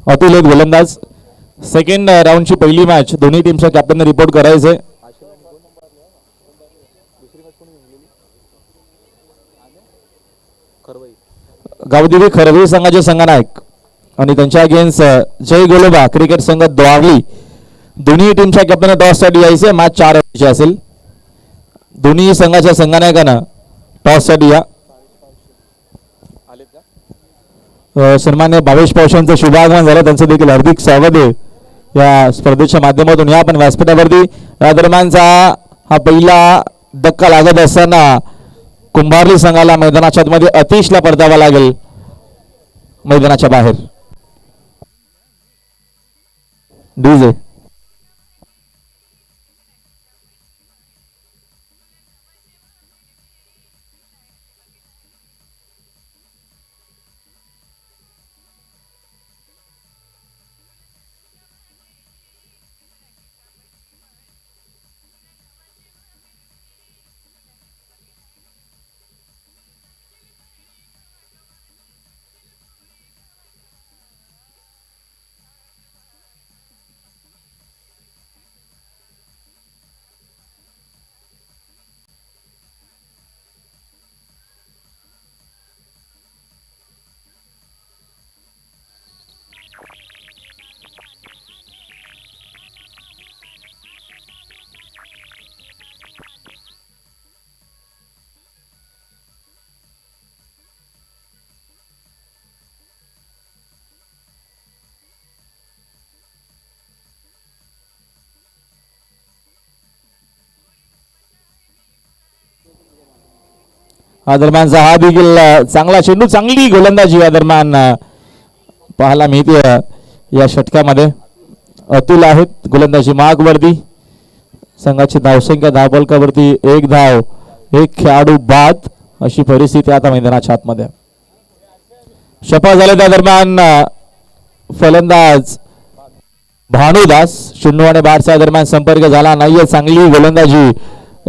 अतुल एक गोलंदाज. सेकंड राऊंडची पहिली मॅच दोन्ही टीमच्या कॅप्टनने रिपोर्ट करायचे. गावदेवी खरवे संघाचे संघनायक आणि त्यांच्या अगेन्स्ट जय गोलोबा क्रिकेट संघ द्वारली. दोन्ही टीमच्या कॅप्टन टॉससाठी यायचे. मॅच 4 ओव्हरची असेल. दोन्ही संघाच्या संघनायकांना टॉससाठी या. सन्मान्य भावेश पावशांचं शुभागमन झालं. त्यांचं देखील हार्दिक स्वागत आहे या स्पर्धेच्या माध्यमातून. या पण व्यासपीठावरती या दरम्यानचा हा पहिला धक्का लागत असताना कुंभारली संघाला मैदानाच्या आतमध्ये अतिशला परतावा लागेल मैदानाच्या बाहेर. डीजे हा दरम्यानचा हा देखील चांगला चेंडू. चांगली गोलंदाजी या दरम्यान पाहायला मिळते या षटकामध्ये. अतुल आहेत गोलंदाजी मार्कवरती. संघाची धावसंख्या धावफलकावरती 1 धाव 1 खेळाडू बाद अशी परिस्थिती आता मैदानाच्या आतमध्ये. शपा झाले त्या दरम्यान फलंदाज भानुदास. चेंडू आणि बॅटच्या दरम्यान संपर्क झाला नाहीये. चांगली गोलंदाजी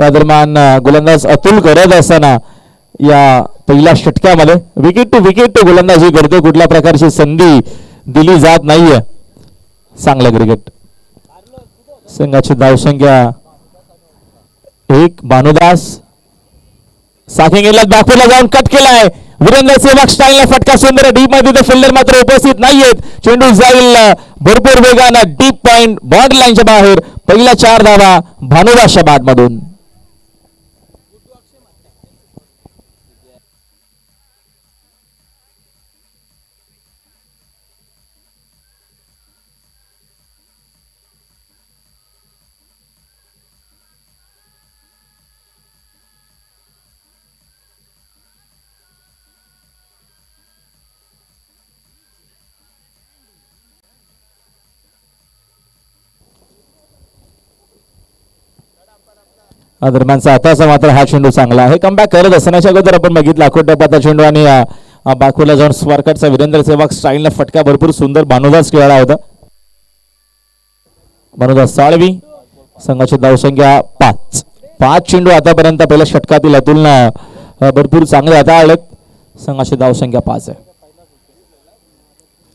या दरम्यान गोलंदाज अतुल करत असताना या पहिल्या षटकामध्ये विकेट टू विकेट गोलंदाजी करतो. कुठल्या प्रकारची संधी दिली जात नाहीये. चांगलं क्रिकेट. संघाची धावसंख्या 1. भानुदास साथिंग गेला. बॅकफुटला जाऊन कट केलाय. वीरेंद्र सेवक स्टाईलने फटका सुंदर. डीप मध्ये फिल्डर मात्र उपस्थित नाहीयेत. चेंडू जाईल भरपूर वेगानं डीप पॉइंट बॉर्डर लाईनच्या बाहेर. पहिल्या 4 धावा भानुदासच्या बॅट मधून. दरम्यानचा आताचा मात्र हा चेंडू चांगला आहे. कमबॅक करत असण्याच्या अगोदर आपण बघितला टप्प्याचा चेंडू आणि बाकूला जाऊन स्वारकटचा वीरेंद्र सेवक स्टाईलने फटका भरपूर सुंदर भानुदास खेळला होता. भानुदास साळवी. संघाची धावसंख्या 5 चेंडू आतापर्यंत पहिल्या षटकातील अतुलनं भरपूर चांगले हाताळलेत. संघाची धावसंख्या 5 आहे.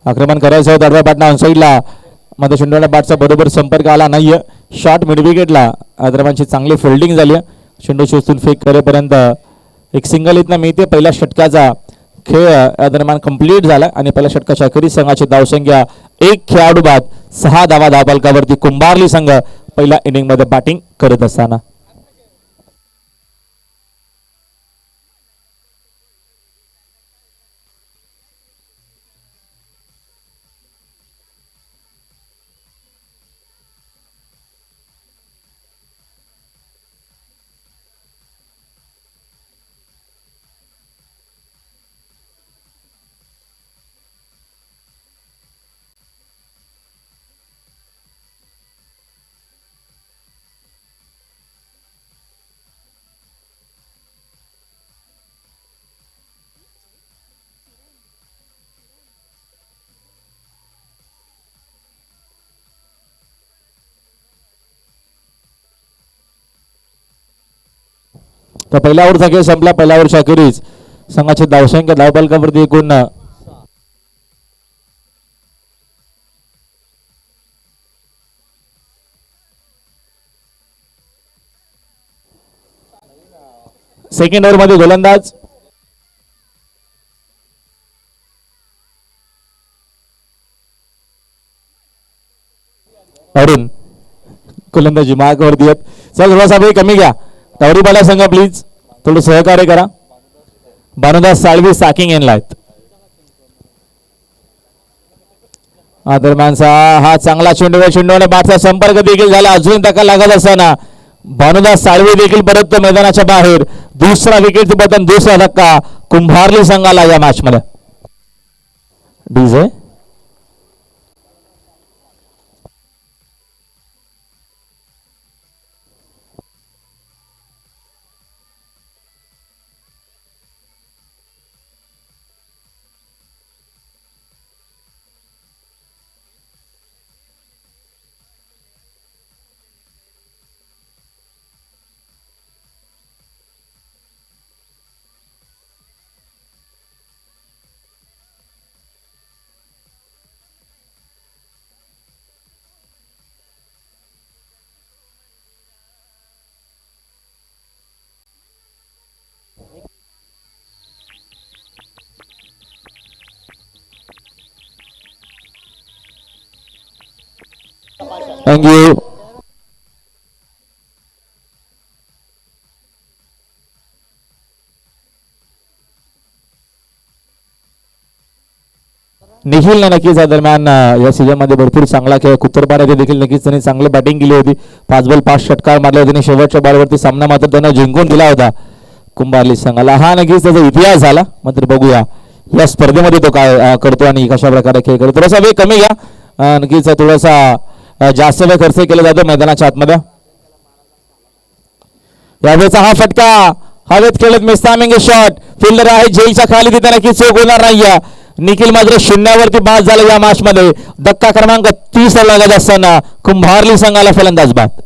आक्रमण करायचं होतं आडव्या बॅटना ऑन साईडला मध्ये चेंडूला बॅटचा बरोबर संपर्क आला नाहीये. शॉर्ट मिड विकेटला दरम्यानची चांगली फिल्डिंग झाली. चेंडू शोधून फेक करेपर्यंत एक सिंगल इथनं मिळते. पहिल्या षटकाचा खेळ या दरम्यान कंप्लीट झाला आणि पहिल्या षटकाच्या अखेरीस संघाची धावसंख्या 1 खेळाडू बाद 6 धावा धावफलकावरती. कुंभारली संघ पहिल्या इनिंग मध्ये बॅटिंग करत असताना. तर पहिल्या ओव्हरचा खेळ संपला. पहिल्या ओव्हरच्या अखेरीस संघाची धावसंख्या धावफलकावरती एकूण सेकंड ओव्हर मध्ये गोलंदाज अरुण गोलंदाजी मार्गावरती आहेत. चल थोडासा वेळ कमी घ्या. तावडीवाला संघ प्लीज थोडं सहकार्य करा. भानुदास साळवी साकिंग एनला आहेत. दरम्यानचा हा चांगला चेंडूने बाटचा संपर्क देखील झाला. अजून धक्का लागत असताना भानुदास साळवी देखील परत मैदानाच्या बाहेर. दुसरा विकेट बटन दुसरा धक्का कुंभारली संघाला या मॅच मध्ये. DJ thank you. निखिल नक्कीच या दरम्यान या सीझन मध्ये भरपूर चांगला खेळ. कुत्तरपाड्यात देखील नक्कीच त्यांनी चांगली बॅटिंग केली होती. 5 बॉल 5 षटकार मारले होते आणि शेवटच्या बॉलवरती सामना मात्र त्यांना जिंकून दिला होता कुंभारली संघाला. हा नक्कीच त्याचा इतिहास झाला. मात्र बघूया या स्पर्धेमध्ये तो काय करतो आणि कशा प्रकारे खेळ करतो. थोडासा वेळ कमी घ्या. नक्कीच थोडासा जास्त वेळ खर्च केला जातो मैदानाच्या आतमध्ये. यावेळेचा हा फटका हवेत खेळत मिस्तामिंग शॉट. फिल्डर आहे जेलच्या खाली तिथे नक्कीच चूक होणार नाहीये. निखिल मात्र शून्यावरती बाद झाला या मॅच मध्ये. धक्का क्रमांक 30 लागत असताना कुंभारली संघाला फलंदाज बाद.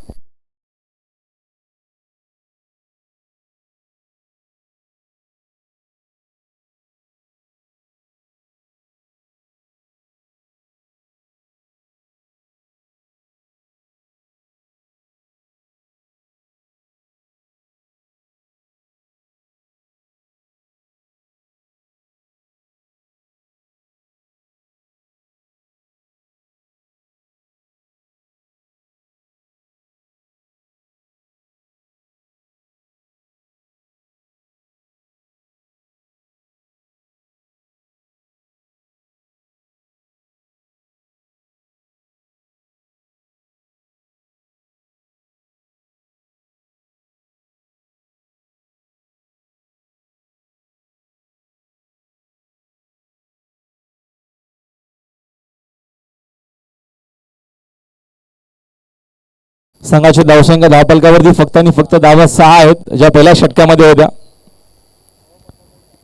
संघाचे धावसंख्या धावपलकावरती फक्त आणि फक्त धावा 6 आहेत ज्या पहिल्या षटकामध्ये होत्या.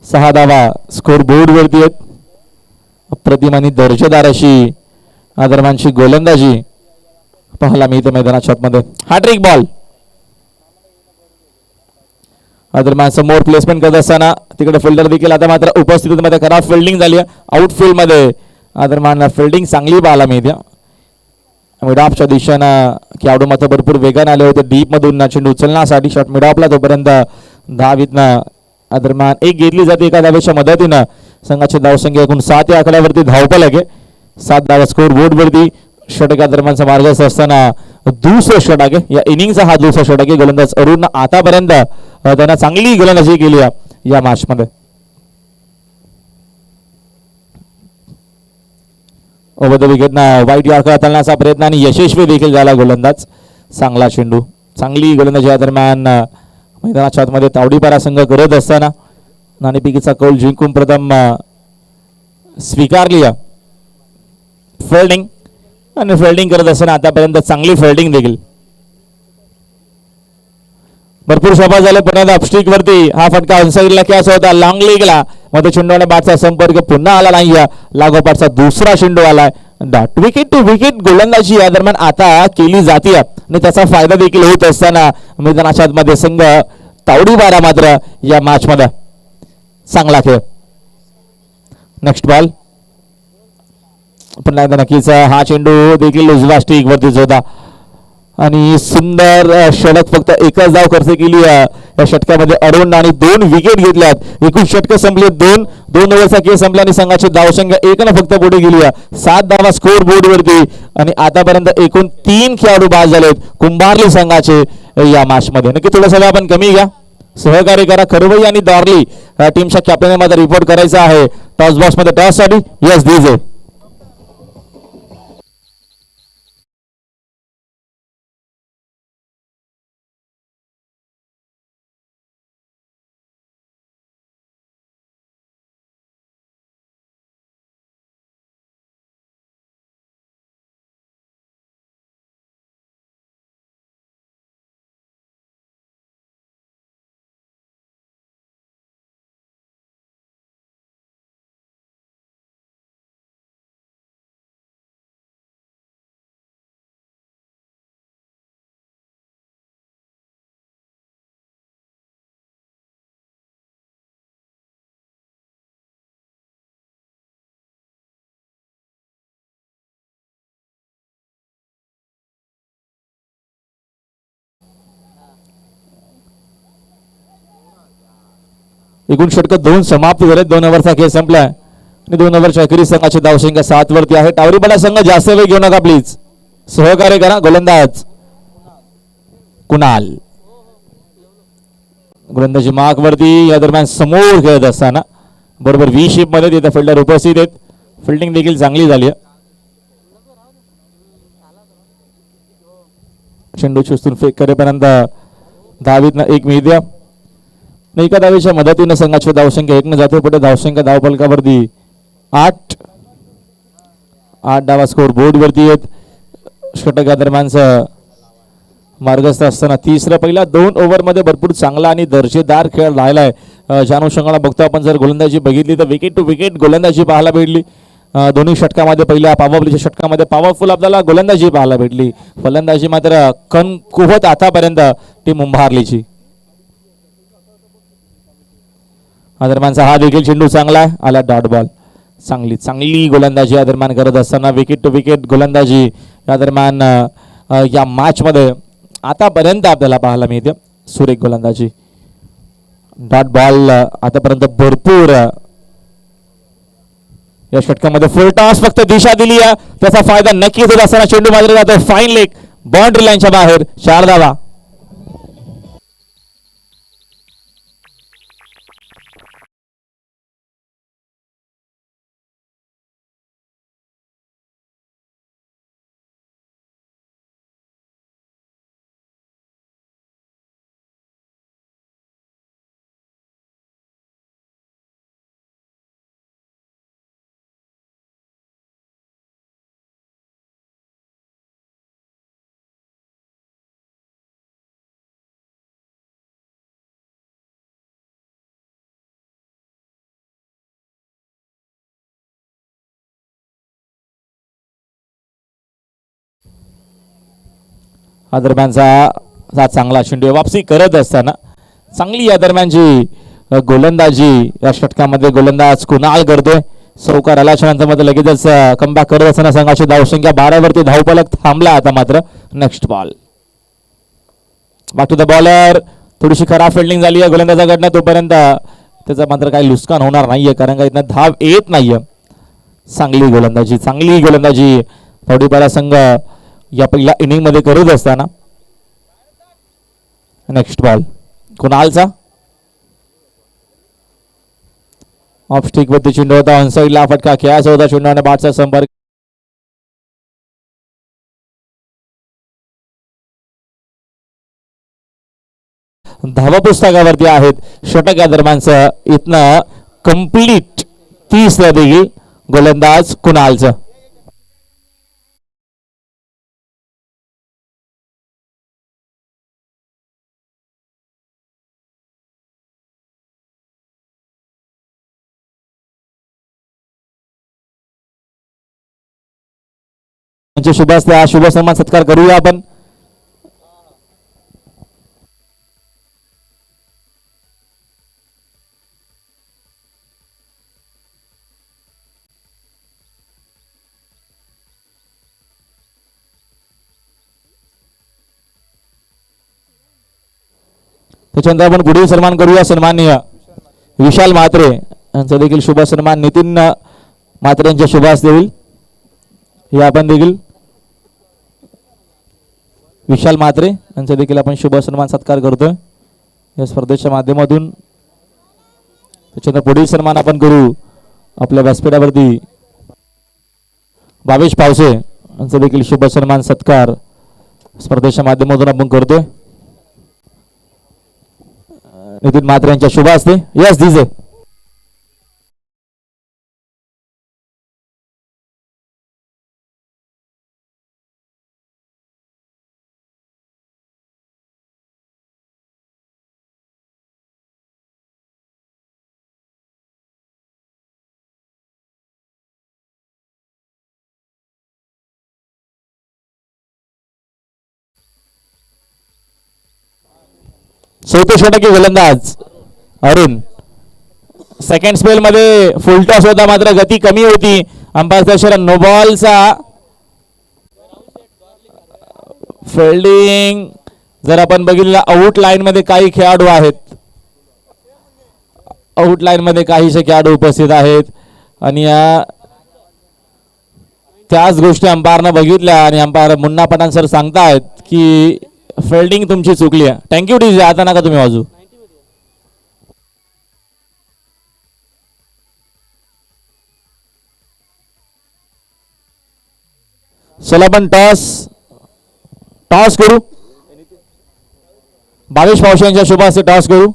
6 धावा स्कोर बोर्ड वरती आहेत. अप्रतिम आणि दर्जेदार अशी दरम्यानची गोलंदाजी पाहायला मिळते मैदानाच्या आतमध्ये. हॅट्रिक बॉल दरम्यान समोर प्लेसमेंट करत असताना तिकडे फिल्डर देखील आता मात्र उपस्थितीमध्ये खराब फिल्डिंग झाली आहे. आउटफील्ड मध्ये दरम्यान फिल्डिंग चांगली पाहायला मिळते. मिडॉपच्या दिशेनं खेळाडू मात्र भरपूर वेगाने आले होते डीप मधून चेंडू उचलण्यासाठी. शॉट मिडॉपला तोपर्यंत धावीतनं दरम्यान एक घेतली जाते एका धावेच्या मदतीनं. संघाची धावसंख्या एकूण 7 या आकड्यावरती धावपलक आहे. 7 धावा स्कोर बोर्ड वरती. षटका दरम्यानचा मार्गस्थ असताना दुसरं षटक आहे. या इनिंगचा हा दुसरा षटक आहे. गोलंदाज अरुण आतापर्यंत त्यांना चांगली गोलंदाजी केली आहे या मॅच मध्ये. ओव्हर द विकेट ना वाईट यॉर्कर हाताळण्याचा प्रयत्न आणि यशस्वी देखील झाला गोलंदाज. चांगला चेंडू चांगली गोलंदाजी या दरम्यान मैदानाच्या आतमध्ये तावडीपारा संघ करत असताना नाणेफेकीचा कौल जिंकून प्रथम स्वीकारली फिल्डिंग आणि फिल्डिंग करत असताना आतापर्यंत चांगली फिल्डिंग देखील. भरपूर शोभा झाले. पुन्हा अपस्टिक वरती हा फटका अनसाईडला कॅच होता लॉंग लेगला. मध्ये चेंडूने बॅटचा संपर्क पुन्हा आला नाही. लागोपाठचा दुसरा चेंडू आलाय. डॉट विकेट टू विकेट गोलंदाजी या दरम्यान आता केली जाते आणि त्याचा फायदा देखील होत असताना मैदानाच्या आतमध्ये संघ तावडीपारा मात्र या मॅच मध्ये चांगला खेळ. नेक्स्ट बॉल पुन्हा एकदा नक्कीच हा चेंडू देखील उजव्या स्टिक वरतीच होता आणि सुंदर षटक. फक्त एकच धाव खर्च केली या षटकामध्ये अडवून आणि 2 विकेट घेतल्यात. एकूण षटक संपले 2 ओव्हरचा खेळ संपला आणि संघाची धावसंख्या 1 न फक्त पुढे गेली आहे. 7 धावा स्कोर बोर्ड वरती आणि आतापर्यंत एकूण 3 खेळाडू बाद झालेत कुंभारली संघाचे या मॅच मध्ये. नक्की थोडं आपण कमी घ्या, सहकार्य करा. खरवई आणि दॉर्ली या टीमच्या कॅप्टनमध्ये रिपोर्ट करायचा आहे. टॉस बॉक्स मध्ये टॉस साठी यस डीजे. एकूण षटक 2 समाप्त झाले. 2 ओव्हरचा खेळ संपला आणि 2 ओव्हरच्या अखेरीस संघाची धावसंख्या 7 वरती आहे. टावरीपाडा संघ जास्त वेळ घेऊ नका प्लीज, सहकार्य करा. गोलंदाज कुणाल, गोलंदाजी मार्क वरती. या दरम्यान समोर खेळत असताना बरोबर व्ही शेप मध्ये तिथे फिल्डर उपस्थित आहेत. फिल्डिंग देखील चांगली झाली आहे. चेंडू चुस्तून फेक करेपर्यंत धावीतनं 1 मिळते. एका धावेच्या मदतीने संघाची धावसंख्या 1 न जाते पुढे. धावसंख्या धावफलकावरती 8 धावा स्कोर बोर्ड वरती आहेत. षटका दरम्यानचा मार्गस्थ असताना तिसरा पहिला 2 ओव्हरमध्ये भरपूर चांगला आणि दर्जेदार खेळ राहिलाय. ज्या अनुषंगाने बघतो आपण, जर गोलंदाजी बघितली तर विकेट टू विकेट गोलंदाजी पाहायला भेटली. दोन्ही षटकामध्ये पहिल्या पॉवरप्लेच्या षटकामध्ये पॉवरफुल आपल्याला गोलंदाजी पाहायला भेटली. फलंदाजी मात्र कणकुवत आतापर्यंत टीम उंभारलीची. दरम्यानचा हा देखील चेंडू चांगला आहे, आला डॉट बॉल. चांगली गोलंदाजी या दरम्यान करत असताना विकेट टू विकेट गोलंदाजी या दरम्यान या मॅच मध्ये आतापर्यंत आपल्याला पाहायला मिळते. सुरेख गोलंदाजी, डॉट बॉल आतापर्यंत भरपूर. या षटकामध्ये फुल टॉस फक्त दिशा दिली आहे, त्याचा फायदा नक्कीच होत असताना चेंडू मारला जातो फाईन लेग बाउंड्री लाईनच्या बाहेर. 4 धावा. हा दरम्यानचा चांगला चेंडू वापसी करत असताना चांगली या दरम्यानची गोलंदाजी या षटकामध्ये गोलंदाज कुणाल करतोय. चौकार आल्याच्या नंतर मध्ये लगेचच कमबॅक करत असताना संघाची धावसंख्या 12 वरती. धावफलक थांबला आता मात्र. Next ball, back to the bowler. थोडीशी खराब फिल्डिंग झाली आहे गोलंदाजाकडनं, तोपर्यंत त्याचं मात्र काही नुकसान होणार नाहीये कारण का इथं धाव येत नाहीये. चांगली गोलंदाजी थोडीपारा संघ या पहिल्या इनिंग मध्ये करत असताना. नेक्स्ट बॉल कुणालचा ऑफ स्टिक वरती चेंडू होता. ऑन साइडला फटका खेळायचा होता. चेंडूने बॅटचा संपर्क. धावा पुस्तकावरती आहेत. षटक या दरम्यानचं इथनं कंप्लीट 30 देखील गोलंदाज कुणालचं. शुभ सन्मान सत्कार करूया आपण. त्याच्यानंतर आपण पुढील सन्मान करूया. सन्माननीय विशाल म्हात्रे यांचा देखील शुभ सन्मान नितीन म्हात्रे यांच्या शुभ हस्ते होईल. हे आपण देखील विशाल म्हात्रे यांचा देखील आपण शुभ सन्मान सत्कार करतोय या स्पर्धेच्या माध्यमातून. त्याच्यानंतर पुढील सन्मान आपण करू आपल्या व्यासपीठावरती भावेश पावसे यांचा देखील शुभ सन्मान सत्कार स्पर्धेच्या माध्यमातून आपण करतोय. नितीन म्हात्रे यांच्या शुभ हस्ते. Yes DJ. चौथे षटकी गोलंदाज अरुण. सेकंड स्पेल मध्ये फुल टॉस होता मात्र गती कमी होती. अंपायर नो बॉलचा फिल्डिंग जर आपण बघितलं आउट लाईन मध्ये काही खेळाडू आहेत. आउट लाईन मध्ये काहीसे खेळाडू उपस्थित आहेत आणि त्याच गोष्टी अंपायरनं बघितल्या आणि अंपायर मुन्ना पठाण सर सांगतायत की फिल्डिंग तुमची चुकली आहे. Thank you DJ. आता नका तुम्ही वाजू. चला आपण टॉस करू. भावेश पावशे यांच्या शुभ हस्ते टॉस करू.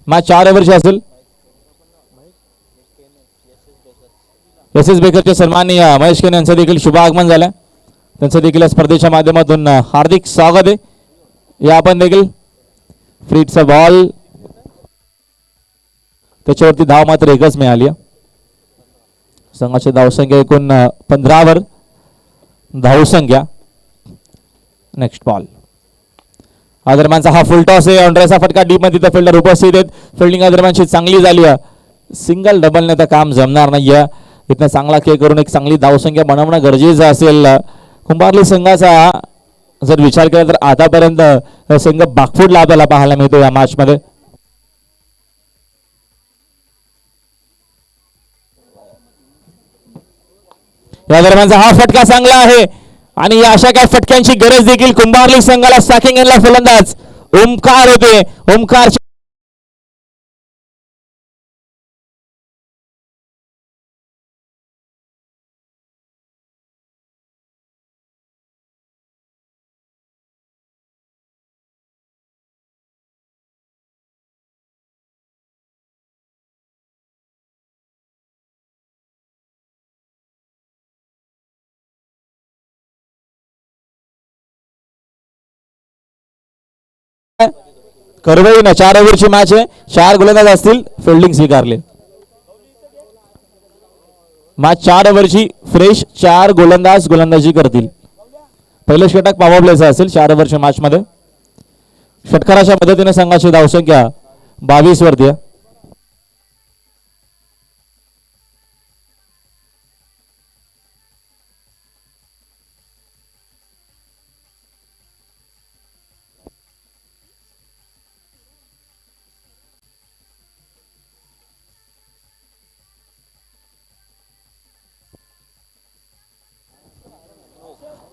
मॅच 4 ओव्हरची असेल. एस एस बेकरचे सन्माननीय महेश केन यांचं देखील शुभ आगमन झालं. त्यांचं देखील स्पर्धेच्या माध्यमातून हार्दिक स्वागत आहे. या आपण देखील फ्रीटचा बॉल त्याच्यावरती धाव मात्र एकच मिळाली. संघाची धावसंख्या एकूण 15 वर धावसंख्या. Next ball. दरम्यानचा हा फुल टॉस आहे. ऑनड्रेचा फटका डीप मध्ये तिथं फिल्डर उपस्थित आहेत. फिल्डिंग दरम्यानची चांगली झाली आहे. सिंगल डबलने तर काम जमणार नाहीये. इथं चांगला खेळ करून एक चांगली धावसंख्या बनवणं गरजेचं असेल. कुंभारली संघाचा जर विचार केला तर आतापर्यंत संघ बागफूटला आपल्याला पाहायला मिळतो या मॅच मध्ये. या दरम्यानचा हा फटका चांगला आहे आणि अशा काही फटक्यांची गरज देखील कुंभारली संघाला. स्टॅकिंग एंडला फलंदाज ओमकार होते. ओमकार करवईनं 4 ओव्हरची मॅच आहे. 4 गोलंदाज असतील. फिल्डिंग स्वीकारले. मॅच 4 ओव्हरची फ्रेश 4 गोलंदाज गोलंदाजी करतील. पहिलं षटक पॉवर प्लेचं असेल 4 ओव्हरच्या मॅच मध्ये. षटकाराच्या मदतीने संघाची धावसंख्या 22 वरती आहे.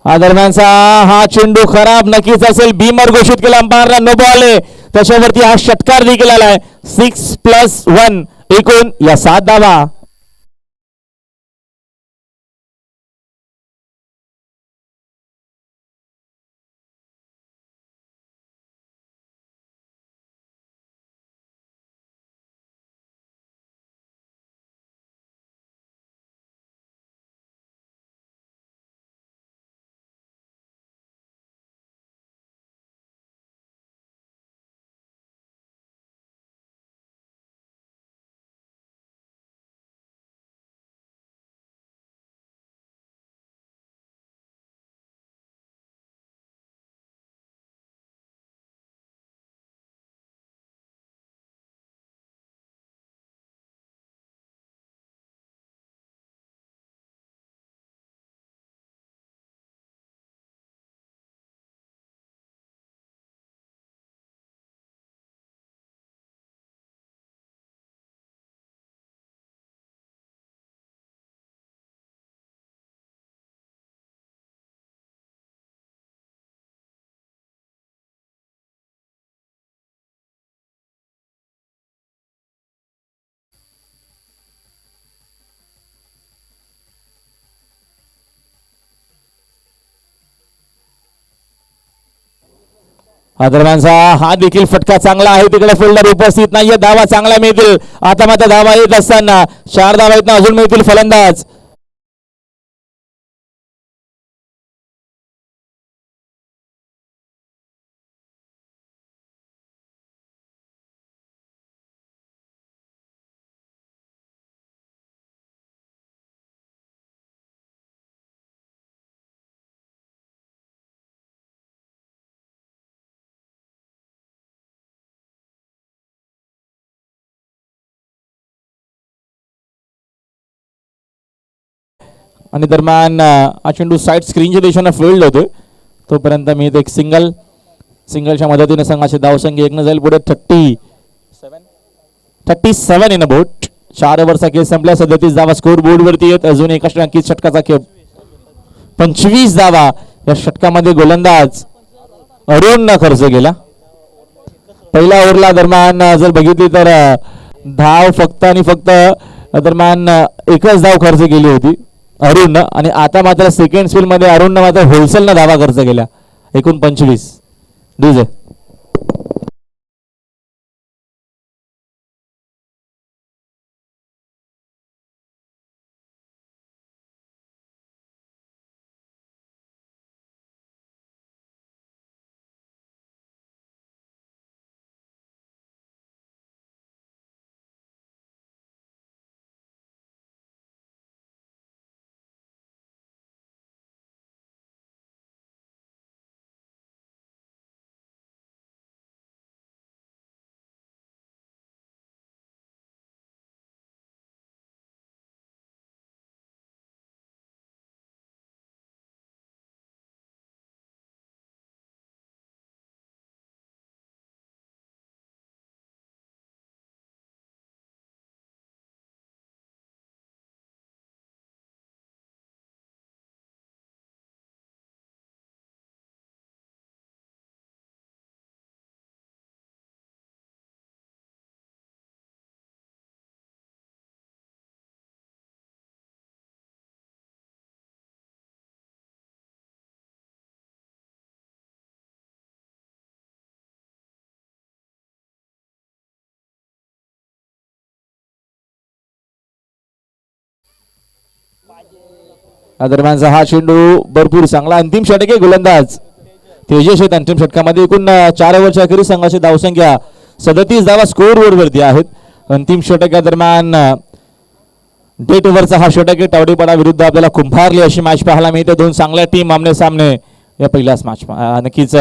दरम्यानचा हा चेंडू खराब नक्कीच असेल. बीमर घोषित केला अंपायरला. नो बॉल आहे. त्याच्यावरती हा षटकार देखील आलाय. 6+1 एकूण या 7 धावा. दरम्यानचा हा देखील फटका चांगला आहे. तिकडे फिल्डर उपस्थित नाहीये. धावा चांगला मिळतील. आता मात्र धावा येत असताना 4 धावा येत अजून मिळतील. फलंदाज आणि दरम्यान हा चेंडू साईड स्क्रीनच्या दिशेनं फील्ड होतोय. तोपर्यंत मी एक सिंगलच्या मदतीने संघाचे धावसंख्या एकनं जाईल पुढे 37 इन अ बोट. 4 ओव्हरचा खेळ संपला. 37 धावा स्कोर बोर्ड वरती येत. अजून एका षटकात षटकाचा खेळ 25 धावा या षटकामध्ये गोलंदाज अरुण न खर्च केला. पहिल्या ओव्हरला दरम्यान जर बघितली तर धाव फक्त आणि फक्त दरम्यान एकच धाव खर्च केली होती अरुण. आणि आता मात्र सेकंड स्पेल मध्ये अरुण मात्र होलसेल न धावा खर्च केल्या. एकूण 25 डीजे. दरम्यानचा हा चेंडू भरपूर चांगला अंतिम षटक आहे. गोलंदाज तेजस आहेत अंतिम षटकामध्ये. एकूण 4 ओव्हरच्या अखेरीस संघाची धावसंख्या 37 धावा स्कोर बोर्ड वरती आहेत. अंतिम षटका दरम्यान डेट ओव्हरचा हा षटक आहे. टावडेपाडा विरुद्ध आपल्याला कुंभारली अशी मॅच पाहायला मिळते. दोन चांगल्या टीम आमने सामने या पहिल्याच मॅच. नक्कीच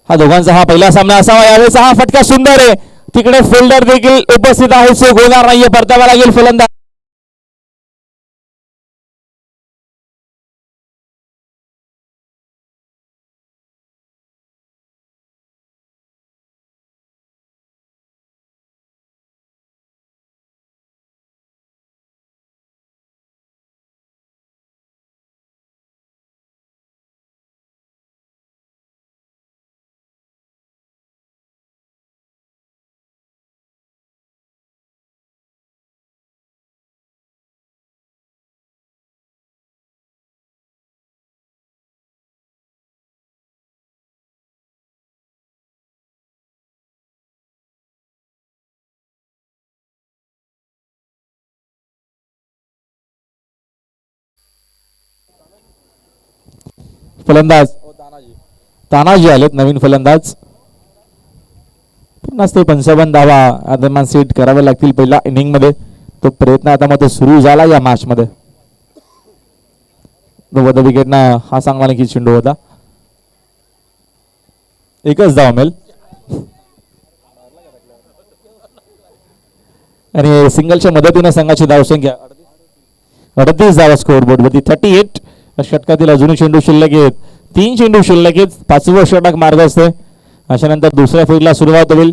हा दोघांचा हा पहिला सामना असावा. यावेळेस हा फटका सुंदर आहे. तिकडे फिल्डर देखील उपस्थित आहे. सो होणार नाहीये. परतावा लागेल फलंदाज. फलंदाज तानाजी आलेत नवीन फलंदाज. पुन्हा 55 धावा दरम्यान सेट करावे लागतील पहिल्या इनिंग मध्ये. तो प्रयत्न आता मध्ये सुरू झाला या मॅच मध्ये. विकेटना हा चांगला नक्की चेंडू होता. एकच धाव मिळेल आणि सिंगलच्या मदतीने संघाची धावसंख्या 38 धावा स्कोर बोर्ड वरती. 38 षटकातील अजूनही चेंडू शिल्लक आहेत. 3 चेंडू शिल्लक आहेत. 5वं षटक मार्ग असते. अशा नंतर दुसऱ्या फेरीला सुरुवात होईल.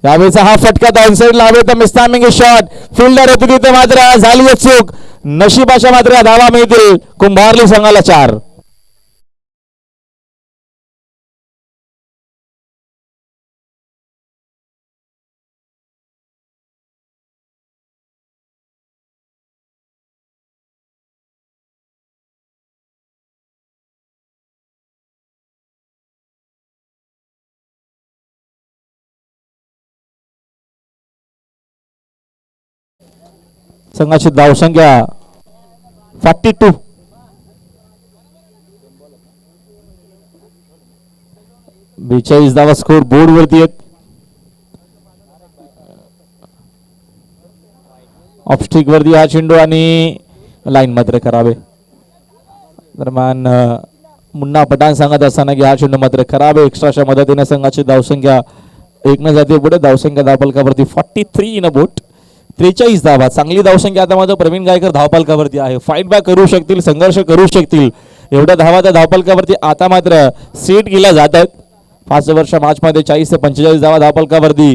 यावेळेचा हा फटका डाऊनसाइड लावे तर मिस्टामिंग शॉट. फिल्डर होती तिथे मात्र झाली चूक. नशिबाच्या मात्र धावा मिळतील. कुंभारली संघाला 4. संघाची धावसंख्या 42. बेचाळीस धावा स्कोर बोर्ड वरती आहेत. ऑफस्टिक वरती हा चेंडू आणि लाईन मात्र करावे. दरम्यान मुन्ना पठाण सांगत असताना की हा चेंडू मात्र करावे. एक्स्ट्राच्या मदतीने संघाची धावसंख्या 1 न जाते पुढे. धावसंख्या धावफलकावरती 43 इन बोट. 43 धावा. चांगली धावसंख्या आता मात्र प्रवीण गायकर धावफलकावरती आहे. फाईट बॅक करू शकतील, संघर्ष करू शकतील एवढ्या धावा त्या धावफलकावरती आता मात्र सेट केल्या जात आहेत. 5 ओव्हरच्या मॅच मध्ये 40 ते 45 धावा धावफलकावरती.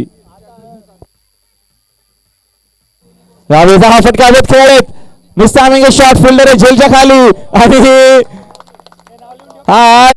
यावेळेचा हा फटका हवेत खेळत मिस्टामिंग शॉट फिल्डर आहे झेलच्या खाली आणि हा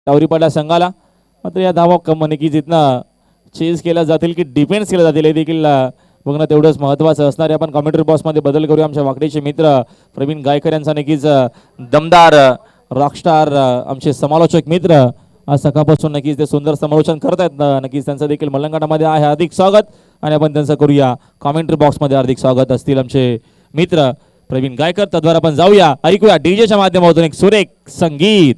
टावरीपाडा संघाला मात्र या धावा नक्कीच इथनं चेस केल्या जातील की डिफेन्स केल्या जातील हे देखील बघणं तेवढंच महत्त्वाचं असणार आहे. आपण कॉमेंट्री बॉक्समध्ये बदल करूया. आमच्या वाकडीचे मित्र प्रवीण गायकर यांचा नक्कीच दमदार रॉकस्टार आमचे समालोचक मित्र आज सकाळपासून नक्कीच ते सुंदर समालोचन करत आहेत. नक्कीच त्यांचं देखील मल्लंगणामध्ये आहे हार्दिक स्वागत आणि आपण त्यांचं करूया कॉमेंट्री बॉक्समध्ये हार्दिक स्वागत असतील आमचे मित्र प्रवीण गायकर. तद्वारा आपण जाऊया ऐकूया डीजेच्या माध्यमातून एक सुरेख संगीत.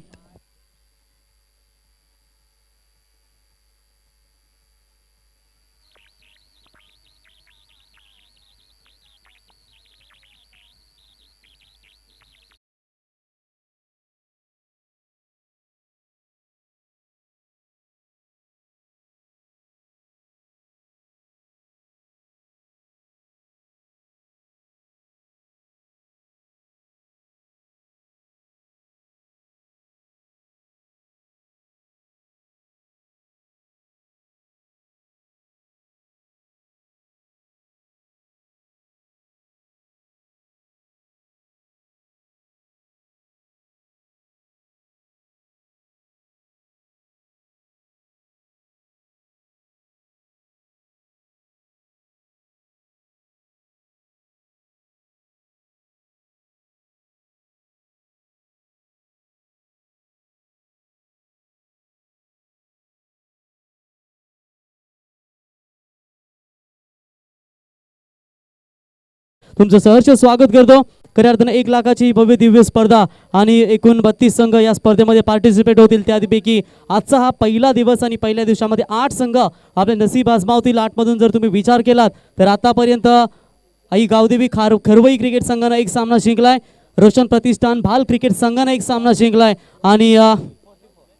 तुमचं सहर्ष स्वागत करतो. खऱ्या अर्थानं 1 लाखाची भव्य दिव्य स्पर्धा आणि एकूण 32 संघ या स्पर्धेमध्ये पार्टिसिपेट होतील. त्यापैकी आजचा हा पहिला दिवस आणि पहिल्या दिवसामध्ये 8 संघ आपले नसीब आजमावतील. 8 मधून जर तुम्ही विचार केलात तर आतापर्यंत आई गावदेवी खरवई क्रिकेट संघानं 1 सामना जिंकलाय. रोशन प्रतिष्ठान भाल क्रिकेट संघानं 1 सामना जिंकलाय आणि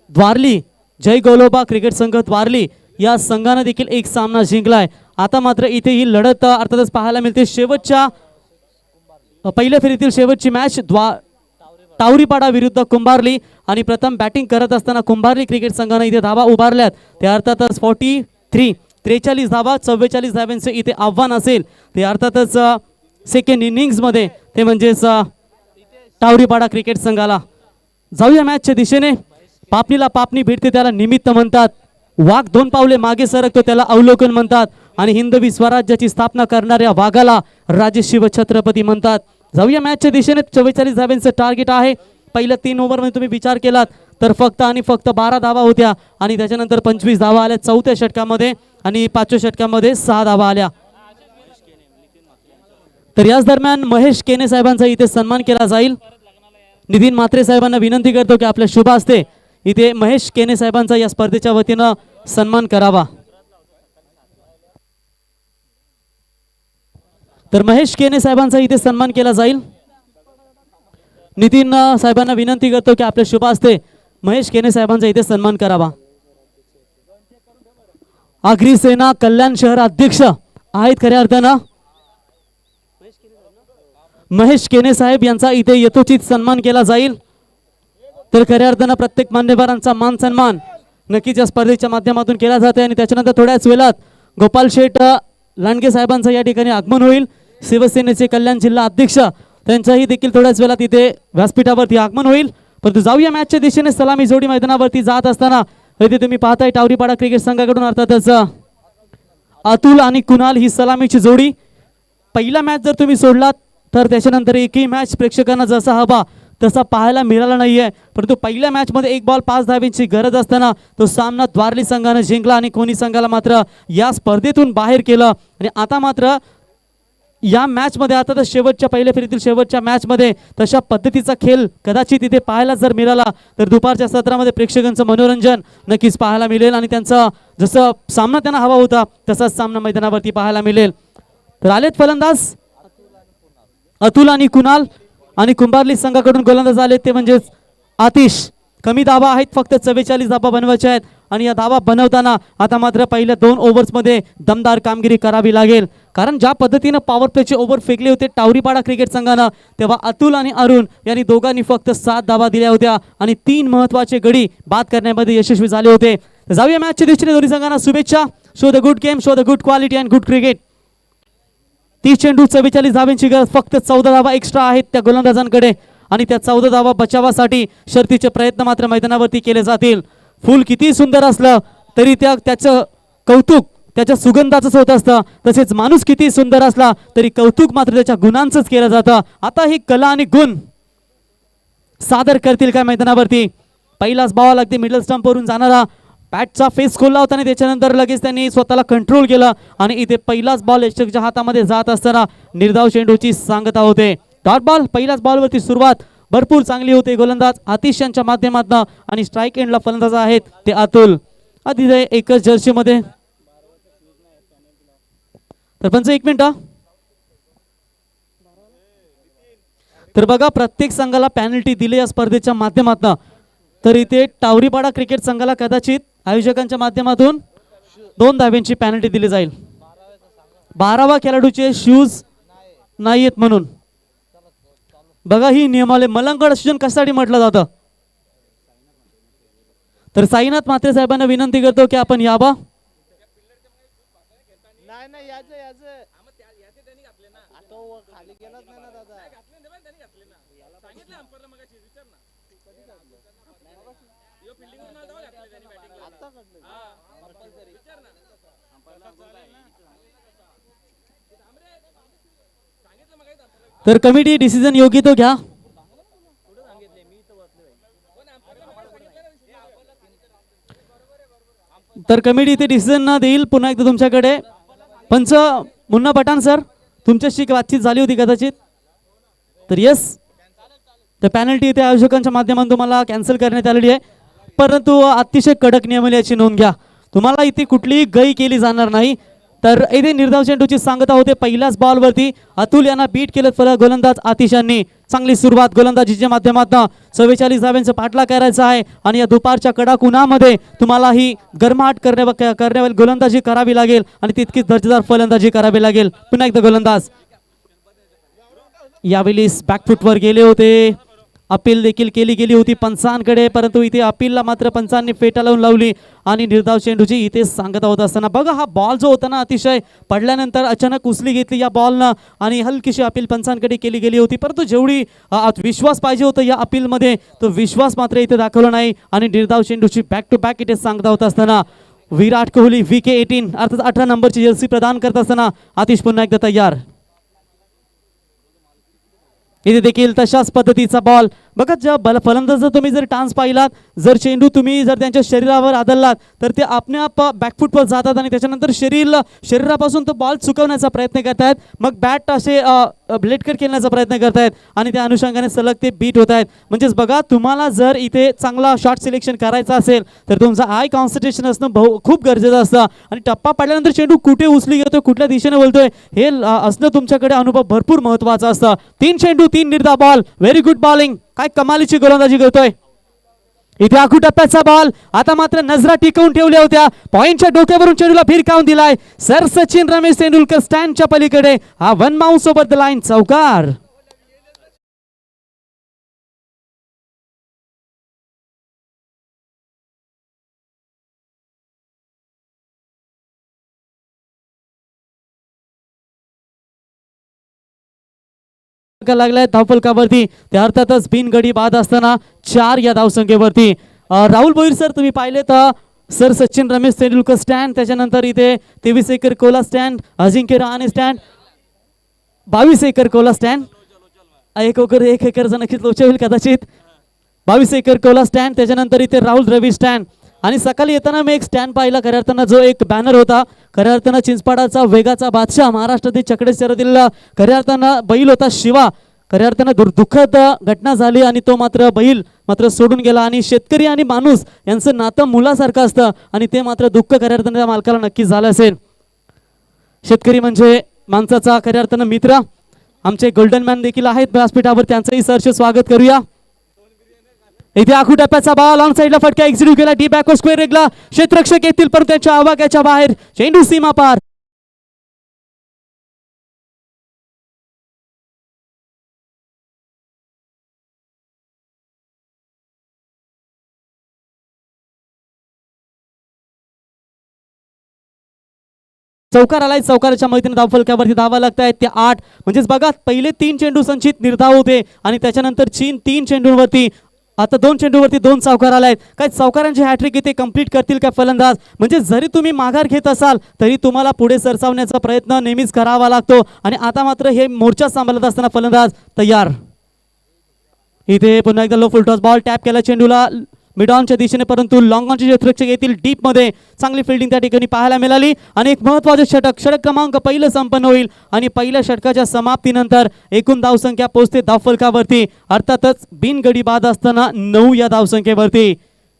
द्वारली जय गोलोबा क्रिकेट संघ द्वारली या संघानं देखील 1 सामना जिंकलाय. आता मात्र इथे ही लढत अर्थातच पाहायला मिळते. शेवटच्या पहिल्या फेरीतील शेवटची मॅच टावरीपाडा विरुद्ध कुंभारली आणि प्रथम बॅटिंग करत असताना कुंभारली क्रिकेट संघाने इथे धावा उभारल्यात. ते अर्थातच 43 धावा 44 धाव्यांचे इथे आव्हान असेल. ते अर्थातच सेकंड इनिंग्समध्ये ते म्हणजेच टावरीपाडा क्रिकेट संघाला. जाऊया मॅचच्या दिशेने. पापणीला पापणी भेटते त्याला निमित्त म्हणतात. वाघ 2 पावले मागे सरकतो त्याला अवलोकन म्हणतात. आणि हिंदवी स्वराज्याची स्थापना करणाऱ्या वाघाला राजे शिव छत्रपती म्हणतात. जाऊया मॅचच्या दिशेने. 44 धाब्यांचं टार्गेट आहे. पहिल्या 3 ओव्हरमध्ये तुम्ही विचार केलात तर फक्त आणि फक्त 12 धावा होत्या आणि त्याच्यानंतर 25 धावा आल्या चौथ्या षटकामध्ये आणि 5व्या षटकामध्ये 6 धावा आल्या. तर याच दरम्यान महेश केने साहेबांचा इथे सन्मान केला जाईल. नितीन म्हात्रे साहेबांना विनंती करतो की आपल्या शुभ हस्ते इथे महेश केने साहेबांचा या स्पर्धेच्या वतीनं सन्मान करावा. तर महेश केने साहेबांचा इथे सन्मान केला जाईल. नितीन साहेबांना विनंती करतो की आपल्या शुभ हस्ते महेश केने साहेबांचा इथे सन्मान करावा. आगरी सेना कल्याण शहर अध्यक्ष आहेत खऱ्या अर्थानं महेश केने साहेब यांचा इथे यथोचित सन्मान केला जाईल. तर खऱ्या अर्थानं प्रत्येक मान्यवरांचा मान सन्मान नक्कीच या स्पर्धेच्या माध्यमातून केला जाते आणि त्याच्यानंतर थोड्याच वेळात गोपाल शेठ लांडगे साहेबांचं या ठिकाणी आगमन होईल. शिवसेनेचे कल्याण जिल्हा अध्यक्ष त्यांचाही देखील थोड्याच वेळात इथे व्यासपीठावरती आगमन होईल. परंतु जाऊया मॅचच्या दिशेने. सलामी जोडी मैदानावरती जात असताना इथे तुम्ही पाहताय टावरीपाडा क्रिकेट संघाकडून अर्थातच अतुल आणि कुणाल ही सलामीची जोडी. पहिला मॅच जर तुम्ही सोडलात तर त्याच्यानंतर एकही मॅच प्रेक्षकांना जसा हवा तसा पाहायला मिळाला नाहीये. परंतु पहिल्या मॅचमध्ये 1 बॉल 5 धाब्यांची गरज असताना तो सामना द्वारली संघाने जिंकला आणि कोणी संघाला मात्र या स्पर्धेतून बाहेर केलं. आणि आता मात्र या मॅचमध्ये आता तर शेवटच्या पहिल्या फेरीतील शेवटच्या मॅचमध्ये तशा पद्धतीचा खेळ कदाचित इथे पाहायला जर मिळाला तर दुपारच्या सत्रामध्ये प्रेक्षकांचं मनोरंजन नक्कीच पाहायला मिळेल आणि त्यांचा जसं सामना त्यांना हवा होता तसाच सामना मैदानावरती पाहायला मिळेल. तर आलेत फलंदाज अतुल आणि कुणाल आणि कुंभारली संघाकडून गोलंदाज आले ते म्हणजेच आतिश. कमी धावा आहेत, फक्त 44 धावा बनवायच्या आहेत आणि या धावा बनवताना आता मात्र पहिल्या 2 ओव्हर्समध्ये दमदार कामगिरी करावी लागेल. कारण ज्या पद्धतीनं पॉवर प्लेचे ओव्हर फेकले होते टावरीपाडा क्रिकेट संघानं तेव्हा अतुल आणि अरुण यांनी दोघांनी फक्त 7 धावा दिल्या होत्या आणि 3 महत्त्वाचे गडी बाद करण्यामध्ये यशस्वी झाले होते. जाऊया मॅचच्या दिवशी दोन्ही संघांना शुभेच्छा. Show the good game, show the good quality and good cricket. 30 चेंडू 44 धाव्यांची गरज, फक्त 14 धावा एक्स्ट्रा आहेत त्या गोलंदाजांकडे आणि त्या 14 धावा बचावासाठी शर्तीचे प्रयत्न मात्र मैदानावरती केले जातील. फूल किती सुंदर असलं तरी त्याचं कौतुक त्याच्या सुगंधाचंच होत असतं, तसेच माणूस किती सुंदर असला तरी कौतुक मात्र त्याच्या गुणांचंच केलं जातं. आता ही कला आणि गुण सादर करतील काय मैदानावरती. पहिलाच बॉल अगदी मिडल स्टंपवरून जाणारा बॅटचा फेस खोलला होता आणि त्याच्यानंतर लगेच त्यांनी स्वतःला कंट्रोल केलं आणि इथे पहिलाच बॉल यक्षकच्या हातामध्ये जात असताना निर्धाव चेंडूची सांगता होते. Dot ball. पहिल्याच बॉलवरती सुरुवात भरपूर चांगली होते. गोलंदाज आतिश यांच्या माध्यमातून आणि स्ट्राईक एंडला फलंदाज आहेत ते अतुल. अतिशय एकच जर्सी मध्ये. तर पंच 1 मिनिट. तर बघा प्रत्येक संघाला पॅनल्टी दिली या स्पर्धेच्या माध्यमातून. तर इथे टावरीपाडा क्रिकेट संघाला कदाचित आयोजकांच्या माध्यमातून 2 धाब्यांची पॅनल्टी दिली जाईल. 12व्या खेळाडूचे शूज नाही आहेत म्हणून. बघा ही नियमावली मलंगड डिसिजन कशासाठी म्हटलं जातं. तर साईनाथ म्हात्रे साहेबांना विनंती करतो की आपण यावा. तर कमिटी डिसिजन योग्य तो घ्या. तर कमिटी इथे डिसिजन न देईल. पुन्हा एकदा तुमच्याकडे पंच मुन्ना पठाण सर तुमच्याशी बातचीत झाली होती कदाचित. तर येस तर पॅनल्टी इथे आयोजकांच्या माध्यमातून तुम्हाला कॅन्सल करण्यात आलेली आहे. परंतु अतिशय कडक नियमावली याची नोंद घ्या. तुम्हाला इथे कुठलीही गई केली जाणार नाही. तर इथे निर्धाव चेंडूची सांगता होते. पहिल्याच बॉलवरती अतुल यांना बीट केलं फलक गोलंदाज आतिश यांनी. चांगली सुरुवात गोलंदाजीच्या माध्यमातून. 44 धाव्यांचा पाठलाग करायचा आहे आणि या दुपारच्या कडक उन्हामध्ये तुम्हाला ही गरमाट करण्यावाली गोलंदाजी करावी लागेल आणि तितकीच दर्जेदार फलंदाजी करावी लागेल. पुन्हा एकदा गोलंदाज यावेळी बॅकफुटवर गेले होते. अपील देखील केली गेली होती पंचांकडे, परंतु इथे अपीलला मात्र पंचांनी फेटा लावून लावली आणि निर्धाव चेंडूची इथे सांगता होत असताना बघा हा बॉल जो होता ना अतिशय पडल्यानंतर अचानक उचली घेतली या बॉलनं आणि हलकीशी अपील पंचांकडे केली गेली होती. परंतु जेवढी विश्वास पाहिजे होतं या अपीलमध्ये तो विश्वास मात्र इथे दाखवला नाही आणि निर्धाव चेंडूची बॅक टू बॅक इथे सांगता होत असताना विराट कोहली VK18 अर्थात 18 नंबरची जर्सी प्रदान करत असताना आतिश पुन्हा एकदा तयार. इथे देखील तशाच पद्धतीचा बॉल बघा. ज्या फलंदाज तुम्ही जर टान्स पाहिलात, जर चेंडू तुम्ही जर त्यांच्या शरीरावर आदळलात तर ते आपणआप बॅकफुटवर जातात आणि त्याच्यानंतर शरीरापासून तो बॉल चुकवण्याचा प्रयत्न करतायत. मग बॅट असे ब्लेड कट खेळण्याचा प्रयत्न करतायत आणि त्या अनुषंगाने सलग ते बीट होत आहेत. म्हणजेच बघा, तुम्हाला जर इथे चांगला शॉट सिलेक्शन करायचा असेल तर तुमचं आय कॉन्सन्ट्रेशन असणं खूप गरजेचं असतं. आणि टप्पा पडल्यानंतर चेंडू कुठे उचली घेतोय, कुठल्या दिशेने बोलतोय हे असणं तुमच्याकडे अनुभव भरपूर महत्वाचा असतं. 3 चेंडू 3 निर्धाव बॉल. Very good bowling. काय कमालीची गोलंदाजी करतोय इथे. आखू टप्प्याचा बॉल. आता मात्र नजरा टिकवून ठेवल्या होत्या. पॉइंटच्या डोक्यावरून चेंडूला भिरकावून दिलाय. सर सचिन रमेश तेंडुलकर स्टँडच्या पलीकडे. हा 1 बाउन्स ओव्हर द लाईन. चौकार. लागलाय धावफलकावरती. त्या अर्थातच बिनगडी बाद असताना 4 या धावसंख्येवरती. राहुल भोईर सर, तुम्ही पाहिले तर सर सचिन रमेश तेंडुलकर स्टँड, त्याच्यानंतर इथे 23 एकर कोला stand, Ajinkya Rahane stand, 22 acre कोला स्टँड, 1 एकरचा नक्कीच लोचा होईल कदाचित. 22 एकर कोला स्टँड, त्याच्यानंतर इथे राहुल द्रविड स्टँड. आणि सकाळी येताना मी एक स्टँड पाहिला, खऱ्या अर्थानं जो एक बॅनर होता, खऱ्या अर्थानं चिंचपाडाचा वेगाचा बादशाह, महाराष्ट्रातील चकडे शर्यतील खऱ्या अर्थानं बैल होता शिवा. खऱ्या अर्थानं दुःखद घटना झाली आणि तो मात्र बैल मात्र सोडून गेला. आणि शेतकरी आणि माणूस यांचं नातं मुलासारखं असतं आणि ते मात्र दुःख खऱ्या अर्थानं त्या मालकाला नक्कीच झालं असेल. शेतकरी म्हणजे माणसाचा खऱ्या अर्थानं मित्र. आमचे गोल्डन मॅन देखील आहेत व्यासपीठावर, त्यांचंही सहर्ष स्वागत करूया. इथे आखू टप्प्याचा बॉल ऑन साईडला फटका एक्झिक्यूट केला. डी बॅक स्क्वेअर रेगला क्षेत्ररक्षक येतील पण त्यांच्या आवाक्याच्या बाहेर. चेंडू सीमा पार. चौकार आलाय. चौकाराच्या मैत्रीने धावफलकावरती धावा लागतायत त्या 8. म्हणजेच बघा, पहिले 3 चेंडू संचित निर्धाव होते आणि त्याच्यानंतर 3 चेंडूंवरती आता 2 चेंडूवरती 2 चौकार आलायत. काय चौकारांची हॅट्रिक इथे कंप्लीट करतील का फलंदाज? म्हणजे जरी तुम्ही माघार घेत असाल तरी तुम्हाला पुढे सरसावण्याचा प्रयत्न नेहमीच करावा लागतो. आणि आता मात्र हे मोर्चा सांभाळत असताना फलंदाज तयार. इथे पुन्हा एकदा लो फुल टॉस बॉल टॅप केला चेंडूला मिड ऑनच्या दिशेने, परंतु लॉंग ऑनचे क्षेत्ररक्षक येतील डीप मध्ये. चांगली फिल्डिंग त्या ठिकाणी पाहायला मिळाली आणि एक महत्त्वाचे षटक क्रमांक पहिलं संपन्न होईल आणि पहिल्या षटकाच्या समाप्तीनंतर एकूण धावसंख्या पोहोचते धावफलकावरती. अर्थातच बिनगडी बाद असताना 9 या धावसंख्येवरती.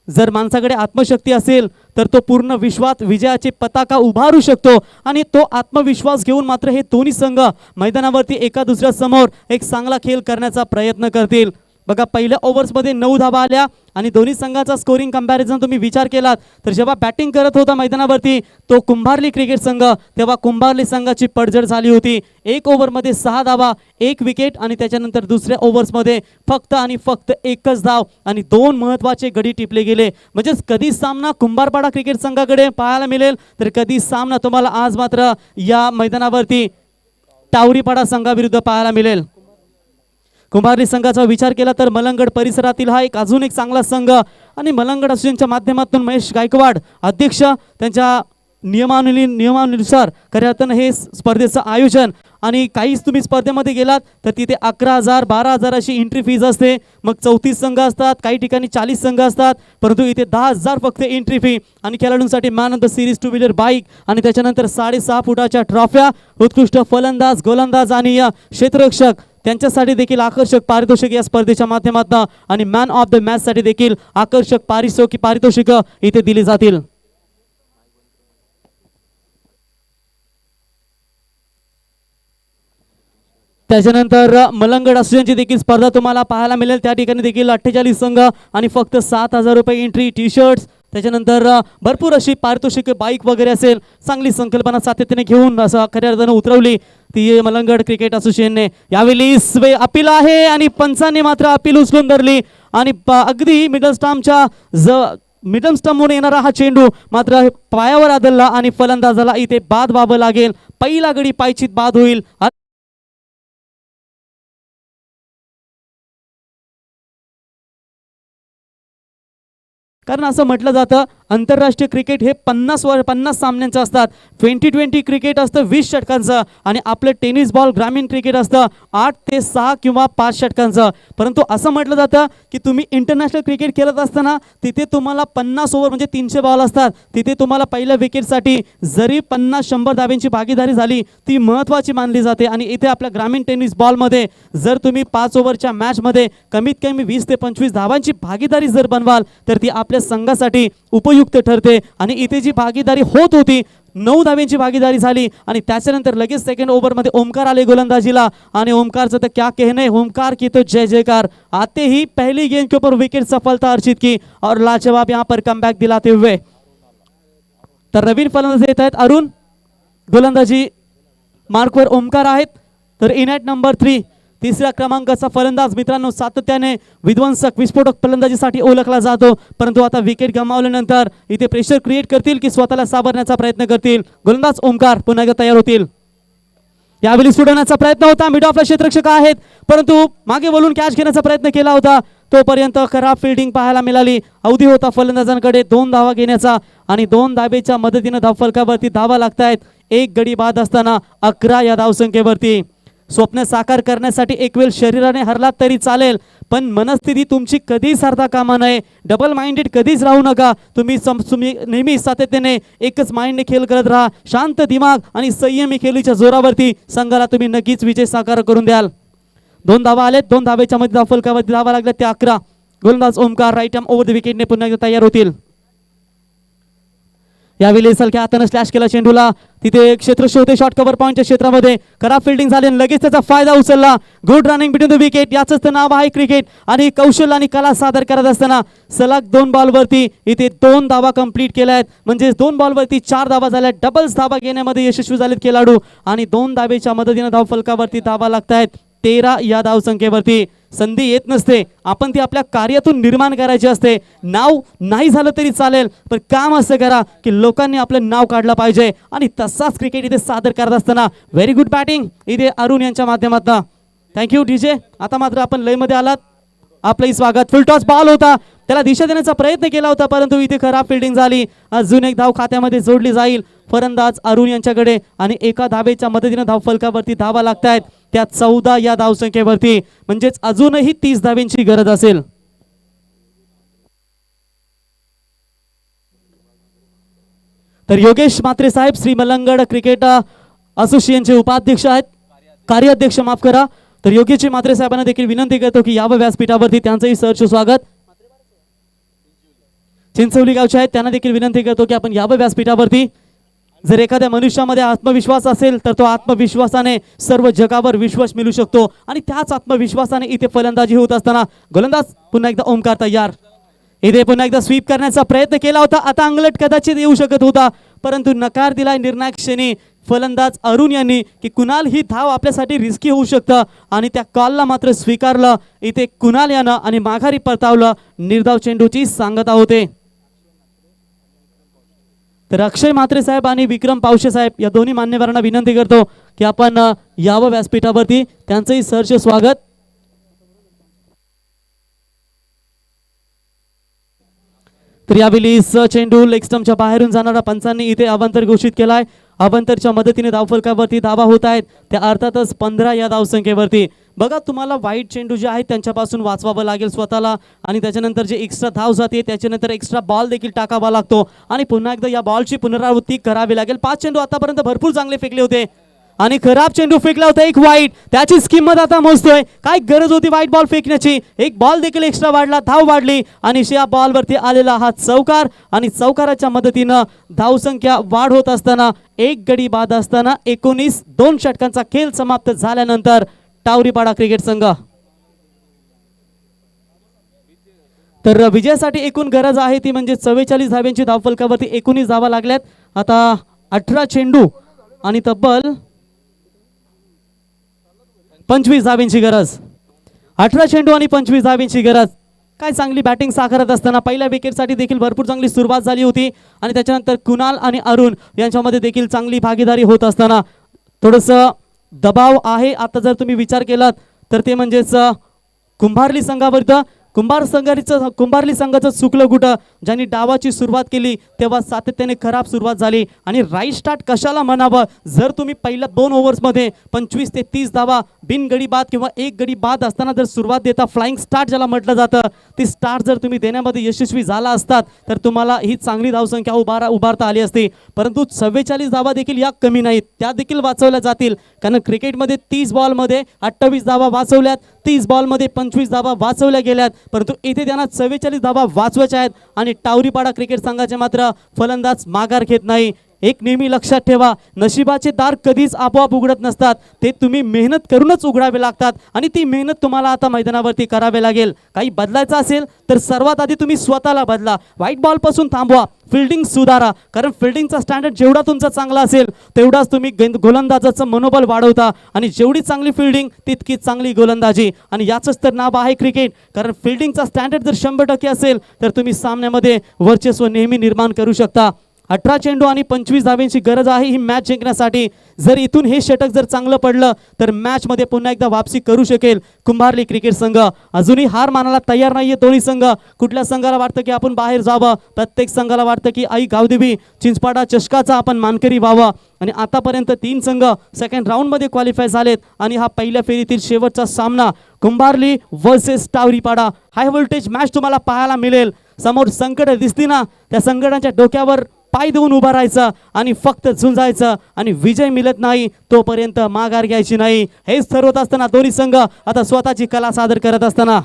जर माणसाकडे आत्मशक्ती असेल तर तो पूर्ण विश्वात विजयाची पताका उभारू शकतो आणि तो आत्मविश्वास घेऊन मात्र हे दोन्ही संघ मैदानावरती एका दुसऱ्या समोर एक चांगला खेळ करण्याचा प्रयत्न करतील. बघा, पहिल्या ओव्हर्समध्ये 9 धावा आल्या आणि दोन्ही संघाचा स्कोरिंग कंपॅरिझन तुम्ही विचार केलात तर जेव्हा बॅटिंग करत होता मैदानावरती तो कुंभारली क्रिकेट संघ, तेव्हा कुंभारली संघाची पडझड झाली होती. 1 ओव्हरमध्ये 6 धावा, 1 विकेट आणि त्याच्यानंतर दुसऱ्या ओव्हर्समध्ये फक्त आणि फक्त 1च धाव आणि 2 महत्त्वाचे गडी टिपले गेले. म्हणजेच कधी सामना कुंभारपाडा क्रिकेट संघाकडे पाहायला मिळेल तर कधी सामना तुम्हाला आज मात्र या मैदानावरती टावरीपाडा संघाविरुद्ध पाहायला मिळेल. कुंभारली संघाचा विचार केला तर मलंगड परिसरातील हा अजून एक चांगला संघ आणि मलंगड असोसिएशनच्या माध्यमातून महेश गायकवाड अध्यक्ष त्यांच्या नियमानुसार खऱ्या अर्थानं हे स्पर्धेचं आयोजन. आणि काहीच तुम्ही स्पर्धेमध्ये गेलात तर तिथे 11,000 12,000 अशी एंट्री फीज असते. मग 34 संघ असतात, काही ठिकाणी 40 संघ असतात, परंतु इथे 10,000 फक्त एंट्री फी. आणि खेळाडूंसाठी man of the series 2 wheeler bike आणि त्याच्यानंतर 6.5 फुटाच्या ट्रॉफ्या, उत्कृष्ट फलंदाज, गोलंदाज आणि क्षेत्ररक्षक त्यांच्यासाठी देखील आकर्षक पारितोषिक या स्पर्धेच्या माध्यमातून आणि मॅन ऑफ द मॅच साठी देखील आकर्षक पारितोषिक इथे दिली जातील. त्याच्यानंतर मलंगड असोसिएशनची देखील स्पर्धा तुम्हाला पाहायला मिळेल. त्या ठिकाणी देखील 48 संघ आणि फक्त 7,000 रुपये एंट्री, टी शर्ट्स, त्याच्यानंतर भरपूर अशी पारितोषिक बाईक वगैरे असेल. चांगली संकल्पना सातत्याने घेऊन असं खऱ्या अर्थानं उतरवली ती मलंगड क्रिकेट असोसिएशनने. यावेळी अपील आहे आणि पंचांनी मात्र अपील उचलून धरली आणि अगदी मिडल स्टंपवरून येणारा हा चेंडू मात्र पायावर आदळला आणि फलंदाजाला इथे बाद व्हावं लागेल. पहिला गडी पायचीत बाद होईल. कारण असं म्हटलं जातं आंतरराष्ट्रीय क्रिकेट हे 50 सामन्यांचं असतात. 2020 क्रिकेट असतं 20 षटकांचं आणि आपलं टेनिस बॉल ग्रामीण क्रिकेट असतं 8 ते 6 किंवा 5 षटकांचं. परंतु असं म्हटलं जातं की तुम्ही इंटरनॅशनल क्रिकेट खेळत असताना तिथे तुम्हाला 50 ओव्हर म्हणजे 300 बॉल असतात. तिथे तुम्हाला पहिल्या विकेटसाठी जरी 50-100 धाब्यांची भागीदारी झाली ती महत्त्वाची मानली जाते. आणि इथे आपल्या ग्रामीण टेनिस बॉलमध्ये जर तुम्ही 5 ओव्हरच्या मॅचमध्ये कमीत कमी 20 ते 25 धावांची भागीदारी जर बनवाल तर ती आपल्या संघासाठी उपयुक्त ठरते. आणि इथे जी भागीदारी होत होती 9 धाव्यांची भागीदारी झाली आणि त्याच्यानंतर लगेच सेकंड ओव्हरमध्ये ओमकार आले गोलंदाजीला आणि ओमकारचं तर क्या कहने, ओमकार की तो जय जयकार. आते ही पहली गेंद के ऊपर विकेट सफलता अर्चित की और लाजवाब यहाँ पर कमबॅक दिलाते हुए. तर नवीन फलंदाज येत आहेत अरुण, गोलंदाजी मार्कवर ओमकार आहेत. तर इन ॲट नंबर 3 तिसऱ्या क्रमांकाचा फलंदाज मित्रांनो सातत्याने विध्वंसक विस्फोटक फलंदाजीसाठी ओळखला जातो. परंतु आता विकेट गमावल्यानंतर इथे प्रेशर क्रिएट करतील की स्वतःला सावरण्याचा प्रयत्न करतील. गोलंदाज ओमकार पुन्हा एकदा तयार होतील. यावेळी सोडवण्याचा प्रयत्न होता, मिड ऑफला क्षेत्ररक्षक आहेत परंतु मागे वळून कॅच घेण्याचा प्रयत्न केला होता. तोपर्यंत खराब फिल्डिंग पाहायला मिळाली. अवधी होता फलंदाजांकडे 2 धावा घेण्याचा आणि 2 धाबेच्या मदतीने धावफलकावरती धावा लागतायत. 1 गडी बाद असताना 11 या धावसंख्येवरती. स्वप्न साकार करण्यासाठी एक वेळ शरीराने हरलात तरी चालेल पण मनस्थिती तुमची कधीच हरता कामा नये. डबल माइंडेड कधीच राहू नका. तुम्ही नेहमी सातत्याने एकच माइंडने खेळ करत राहा. शांत दिमाग आणि संयमी खेळीच्या जोरावरती संघाला तुम्ही नक्कीच विजय साकार करून द्याल. 2 धावा आलेत, 2 धावेच्या मध्ये धावफलकावरती धावा लागल्या त्या 11. गोलंदाज Omkar right arm over the विकेटने पुन्हा एकदा तयार होतील. यावेळी सलक्या हाताने स्लॅश केला चेंडूला. तिथे क्षेत्ररक्षक होते शॉर्ट कव्हर पॉईंटच्या क्षेत्रामध्ये. खराब फिल्डिंग झाली आणि लगेच त्याचा फायदा उचलला. Good running between the wicket, याच तर नाव आहे क्रिकेट. आणि कौशल्य आणि कला सादर करत असताना सलग 2 बॉलवरती इथे 2 धावा कंप्लीट केल्या आहेत. म्हणजे 2 बॉलवरती 4 धावा झाल्या. डबल्स धावा घेण्यामध्ये यशस्वी झालेत खेळाडू आणि 2 धावेच्या मदतीने धावफलकावरती धावा लागतायत 13 या धावसंख्येवरती. संधी येत नसते, आपण ती आपल्या कार्यातून निर्माण करायची असते. नाव नाही झालं तरी चालेल पण काम असं करा की लोकांनी आपलं नाव काढलं पाहिजे आणि तसाच क्रिकेट इथे सादर करत असताना व्हेरी गुड बॅटिंग इथे अरुण यांच्या माध्यमातून. Thank you DJ. आता मात्र आपण लयमध्ये आलात, आपलंही स्वागत. फुल टॉस बॉल होता, त्याला दिशा देण्याचा प्रयत्न केला होता परंतु इथे खराब फिल्डिंग झाली. अजून एक धाव खात्यामध्ये जोडली जाईल. फलंदाज अरुण यांच्याकडे आणि एका धावेच्या मदतीने धावफलकावरती धावा लागतायत त्या 14 या धावसंख्येवरती. म्हणजेच अजूनही 30 धावेंची गरज असेल. तर योगेश म्हात्रे साहेब श्री मलंगड क्रिकेट असोसिएशनचे उपाध्यक्ष आहेत, कार्याध्यक्ष माफ करा. तर योगेश म्हात्रे साहेबांना देखील विनंती करतो की यावं व्यासपीठावरती. त्यांचंही सहर्ष स्वागत. चिंचवली गावचे आहेत, त्यांना देखील विनंती करतो की आपण यावं व्यासपीठावरती. जर एखाद्या मनुष्यामध्ये आत्मविश्वास असेल तर तो आत्मविश्वासाने सर्व जगावर विश्वास मिळू शकतो आणि त्याच आत्मविश्वासाने इथे फलंदाजी होत असताना गोलंदाज पुन्हा एकदा ओमकार तयार. इथे पुन्हा एकदा स्वीप करण्याचा प्रयत्न केला होता. आता अंगलट कदाचित येऊ शकत होता परंतु नकार दिलाय निर्णायक क्षणी फलंदाज अरुण यांनी की कुणाल ही धाव आपल्यासाठी रिस्की होऊ शकतं आणि त्या कॉलला मात्र स्वीकारलं इथे कुणाल यानं आणि माघारी परतावलं. निर्धाव चेंडूची सांगता होते. तर अक्षय म्हात्रे साहेब आणि विक्रम पावशे साहेब या दोन्ही मान्यवरांना विनंती करतो की आपण यावं व्यासपीठावरती. त्यांचंही सहर्ष स्वागत. तर यावेळी चेंडू लेग स्टंपच्या बाहेरून जाणारा पंचांनी इथे अवांतर घोषित केलाय. अवांतरच्या मदतीने धावफलकावरती धावा होत आहेत त्या अर्थातच 15 या धावसंख्येवरती. बघा तुम्हाला वाईट चेंडू जे आहेत त्यांच्यापासून वाचवावं लागेल स्वतःला आणि त्याच्यानंतर जे एक्स्ट्रा धाव जाते त्याच्यानंतर एक्स्ट्रा बॉल देखील टाकावा लागतो आणि पुन्हा एकदा या बॉलची पुनरावृत्ती करावी लागेल. 5 चेंडू आतापर्यंत भरपूर चांगले फेकले होते आणि खराब चेंडू फेकला होता एक वाईट. त्याची किंमत आता मोजतोय. काय गरज होती वाईट बॉल फेकण्याची. एक बॉल देखील एक्स्ट्रा वाढला, धाव वाढली आणि या बॉलवरती आलेला हा चौकार आणि चौकाराच्या मदतीनं धावसंख्या वाढ होत असताना 1 गडी बाद असताना 19 2 षटकांचा खेळ समाप्त झाल्यानंतर टावरीपाडा क्रिकेट संघ. तर विजयासाठी एकूण गरज आहे ती म्हणजे 44 धाव्यांची धावफलकावरती 19 धावा लागल्यात. आता 18 चेंडू आणि तब्बल 25 धाव्यांची गरज. 18 चेंडू आणि 25 धाव्यांची गरज. काय चांगली बॅटिंग साकारत असताना पहिल्या विकेटसाठी देखील भरपूर चांगली सुरुवात झाली होती आणि त्याच्यानंतर कुणाल आणि अरुण यांच्यामध्ये देखील चांगली भागीदारी होत असताना थोडंसं दबाव आहे. आता जर तुम्ही विचार केलात तर ते म्हणजेच कुंभारली संघाविरुद्ध कुंभारली संघाचं चुकलं कुठं, ज्यांनी डावाची सुरुवात केली तेव्हा सातत्याने खराब सुरुवात झाली आणि राईट स्टार्ट कशाला म्हणावं. जर तुम्ही पहिल्या 2 ओव्हर्समध्ये 25 ते 30 धावा बिनगडी बाद किंवा एक गडी बाद असताना जर सुरुवात देता फ्लाइंग स्टार्ट ज्याला म्हटलं जातं, ती स्टार्ट जर तुम्ही देण्यामध्ये यशस्वी झाला असतात तर तुम्हाला ही चांगली धावसंख्या उभारता आली असती. परंतु 44 धावा देखील या कमी नाहीत, त्या देखील वाचवल्या जातील. कारण क्रिकेटमध्ये 30 बॉलमध्ये 28 धावा वाचवल्यात, 30 बॉलमध्ये 25 धावा वाचवल्या गेल्यात. परंतु इथे त्यांना 44 धावा वाचवायच्या आहेत आणि टावरीपाडा क्रिकेट संघाचे मात्र फलंदाज माघार घेत नाही. एक नेहमी लक्षात ठेवा, नशिबाचे दार कधीच आपोआप उघडत नसतात, ते तुम्ही मेहनत करूनच उघडावे लागतात आणि ती मेहनत तुम्हाला आता मैदानावरती करावी लागेल. काही बदलायचं असेल तर सर्वात आधी तुम्ही स्वतःला बदला, व्हाईट बॉलपासून थांबवा, फिल्डिंग सुधारा. कारण फिल्डिंगचा स्टँडर्ड जेवढा तुमचा चांगला असेल तेवढाच तुम्ही गोलंदाजाचं मनोबल वाढवता आणि जेवढी चांगली फिल्डिंग तितकी चांगली गोलंदाजी. आणि याचंच तर नाव आहे क्रिकेट. कारण फिल्डिंगचा स्टँडर्ड जर 100% असेल तर तुम्ही सामन्यामध्ये वर्चस्व नेहमी निर्माण करू शकता. 18 चेंडू आणि 25 धाव्यांची गरज आहे ही मॅच जिंकण्यासाठी. जर इथून हे षटक जर चांगलं पडलं तर मॅचमध्ये पुन्हा एकदा वापसी करू शकेल कुंभारली क्रिकेट संघ. अजूनही हार मानायला तयार नाहीये दोन्ही संघ. कुठल्या संघाला वाटतं की आपण बाहेर जावं, प्रत्येक संघाला वाटतं की आई गावदेवी चिंचपाडा चषकाचा आपण मानकरी व्हावं. आणि आतापर्यंत 3 संघ सेकंड राऊंडमध्ये क्वालिफाय झालेत आणि हा पहिल्या फेरीतील शेवटचा सामना Kumbharli versus Tawripada. High voltage match तुम्हाला पाहायला मिळेल. समोर संकट दिसती ना, त्या संकटांच्या डोक्यावर पाय देऊन उभा राहायचं आणि फक्त झुंजायचं आणि विजय मिळत नाही तोपर्यंत माघार घ्यायची नाही. हेच ठरवत असताना दोन्ही संघ आता स्वतःची कला सादर करत असताना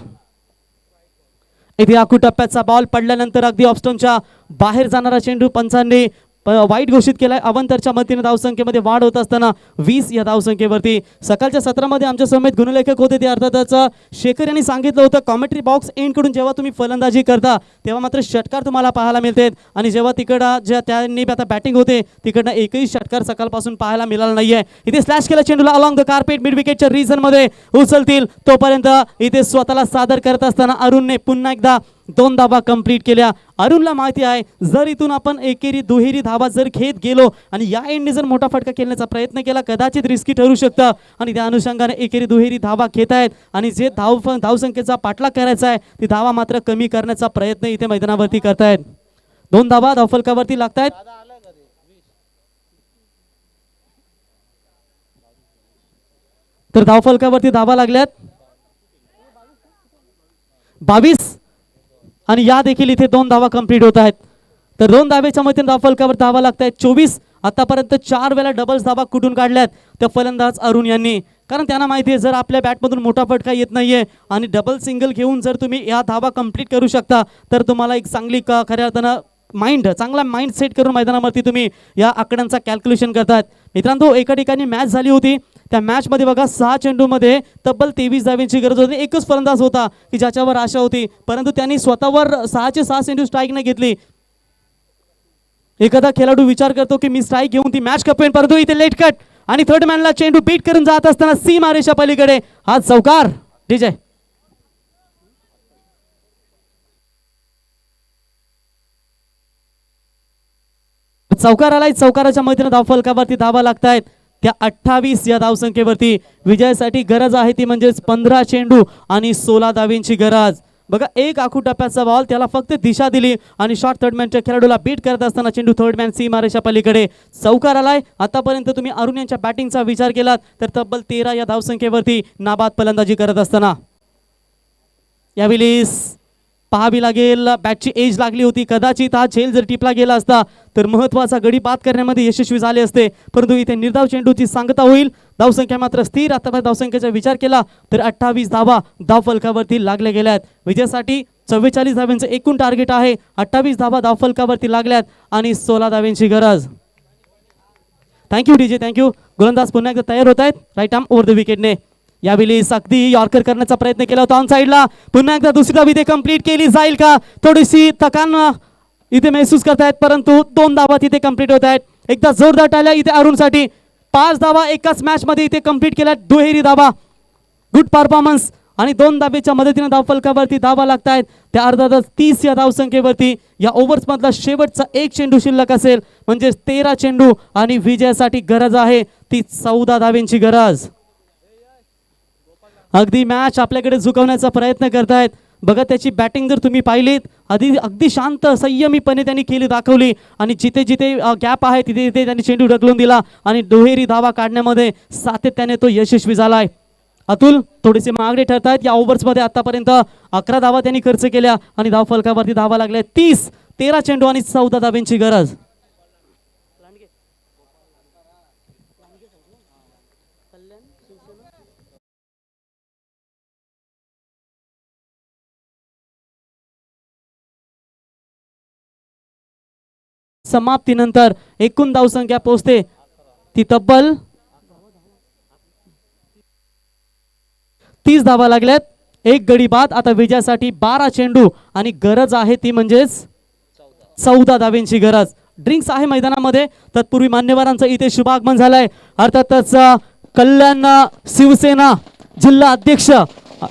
इथे आखू टप्प्याचा बॉल पडल्यानंतर अगदी ऑफस्टोनच्या बाहेर जाणारा चेंडू पंचांनी वाईट घोषित केलाय. अवंतरच्या मतीने धावसंख्येमध्ये वाढ होत असताना 20 या धावसंख्येवरती. सकाळच्या सत्रामध्ये आमच्या समेत गुणलेखक होते ते अर्थातच शेखर यांनी सांगितलं होतं कॉमेंट्री बॉक्स एंडकडून जेव्हा तुम्ही फलंदाजी करता तेव्हा मात्र षटकार तुम्हाला पाहायला मिळतात आणि जेव्हा तिकडं ज्या त्यांनी आता बॅटिंग होते तिकडनं एकही षटकार सकाळपासून पाहायला मिळाला नाहीये. इथे स्लॅश केला चेंडूला अलॉंग द कार्पेट मिड विकेटच्या रीजनमध्ये उचलतील तोपर्यंत इथे स्वतःला सादर करत असताना अरुणने पुन्हा एकदा 2 धावा कंप्लीट केल्या. अरुणला माहिती आहे जर इथून आपण एकेरी दुहेरी धावा जर घेत गेलो आणि या एंडने जर मोठा फटका खेळण्याचा प्रयत्न केला कदाचित रिस्की ठरू शकतं आणि त्या अनुषंगाने एकेरी दुहेरी धावा घेत आहेत आणि जे धावसंख्येचा पाठलाग करायचा आहे ती धावा मात्र कमी करण्याचा प्रयत्न इथे मैदानावरती करतायत. 2 धावा धावफलकावरती लागतायत. तर धावफलकावरती धावा लागल्यात 22 आणि या देखील इथे 2 धावा कंप्लीट होत आहेत. तर 2 धावेच्या मतीने धावफलकावर धावा लागतायत 24. आतापर्यंत 4 वेळा डबल्स धावा कुठून काढल्यात त्या फलंदाज अरुण यांनी. कारण त्यांना माहिती आहे जर आपल्या बॅटमधून मोठा फटका येत नाहीये आणि डबल सिंगल घेऊन जर तुम्ही या धावा कंप्लीट करू शकता तर तुम्हाला एक चांगली खऱ्या अर्थानं चांगला माइंड सेट करून मैदानावरती तुम्ही या आकड्यांचा कॅल्क्युलेशन करतात. मित्रांनो एका ठिकाणी मॅच झाली होती. त्या मॅचमध्ये बघा 6 चेंडूमध्ये तब्बल 23 धाव्यांची गरज होती. एकच फलंदाज होता की ज्याच्यावर आशा होती परंतु त्यांनी स्वतःवर 6चे 6 चेंडू स्ट्राईक नाही घेतली. एखादा खेळाडू विचार करतो की मी स्ट्राईक घेऊन ती मॅच कपेन परंतु इथे लेट कट आणि थर्ड मॅनला चेंडू बीट करून जात असताना सीमारेषा पलीकडे हा चौकार. विजय चौकार आलाय. चौकाराच्या मदतीने धावफलकावरती धावा लागतायत त्या 28 या धावसंख्येवरती. विजयासाठी गरज आहे ती म्हणजेच 15 चेंडू आणि 16 धाव्यांची गरज. बघा एक आखू टप्प्याचा बॉल त्याला फक्त दिशा दिली आणि शॉर्ट थर्डमॅनच्या खेळाडूला बीट करत असताना चेंडू थर्डमॅन सीमारेषा पलीकडे. चौकार आलाय. आतापर्यंत तुम्ही अरुण यांच्या बॅटिंगचा विचार केलात तर तब्बल 13 या धावसंख्येवरती नाबाद फलंदाजी करत असताना यावेळी पाहावी लागेल बॅटची एज लागली होती. कदाचित हा झेल जर टिपला गेला असता तर महत्वाचा गडी बाद करण्यामध्ये यशस्वी झाले असते परंतु इथे निर्धाव चेंडूची सांगता होईल. धावसंख्या मात्र स्थिर. आता धावसंख्येचा विचार केला तर 28 धावा धावफलकावरती लागल्या गेल्यात. विजयासाठी 44 धाव्यांचं एकूण टार्गेट आहे. 28 धावा धावफलकावरती लागल्यात आणि 16 धाव्यांची गरज. Thank you DJ thank you. गोलंदाज पुन्हा एकदा तयार होत आहेत राईट आर्म ओव्हर द विकेटने. यावेळी अगदी यॉर्कर करण्याचा प्रयत्न केला होता ऑन साईडला. पुन्हा एकदा दुसरी धाव इथे कंप्लीट केली जाईल का. थोडीशी थकान इथे महसूस करतायत परंतु 2 धावा तिथे कंप्लीट होत आहेत. एकदा जोरदार टाळ्या इथे अरुणसाठी. 5 धावा एकाच मॅच मध्ये इथे कंप्लीट केल्या. दुहेरी धावा. गुड परफॉर्मन्स आणि 2 धावेच्या मदतीने धावफलकावरती धावा लागतायत त्या अर्थातच 30 या धावसंख्येवरती. या ओव्हर्स मधला शेवटचा एक चेंडू शिल्लक असेल म्हणजे 13 चेंडू आणि विजयासाठी गरज आहे ती 14 धाव्यांची गरज. अगदी मॅच आपल्याकडे झुकवण्याचा प्रयत्न करतायत बघा त्याची बॅटिंग जर तुम्ही पाहिलीत अगदी शांत संयमीपणे त्यांनी केली दाखवली आणि जिथे जिथे गॅप आहे तिथे तिथे त्यांनी चेंडू ढकलून दिला आणि दुहेरी धावा काढण्यामध्ये सातत्याने तो यशस्वी झाला आहे. अतुल थोडेसे महागडे ठरत आहेत या ओव्हर्समध्ये. आतापर्यंत 11 धावा त्यांनी खर्च केल्या आणि धाव फलकावरती धावा लागल्या 30. 13 चेंडू आणि 14 धाब्यांची गरज. समाप्तीनंतर एकूण धावसंख्या पोहोचते ती तब्बल 30 धावा लागल्यात. एक गडी बाद. आता विजयासाठी 12 चेंडू आणि गरज आहे ती म्हणजेच 14 धाव्यांची गरज. ड्रिंक्स आहे मैदानामध्ये. तत्पूर्वी मान्यवरांचं इथे शुभागमन झालंय. अर्थातच कल्याण शिवसेना जिल्हा अध्यक्ष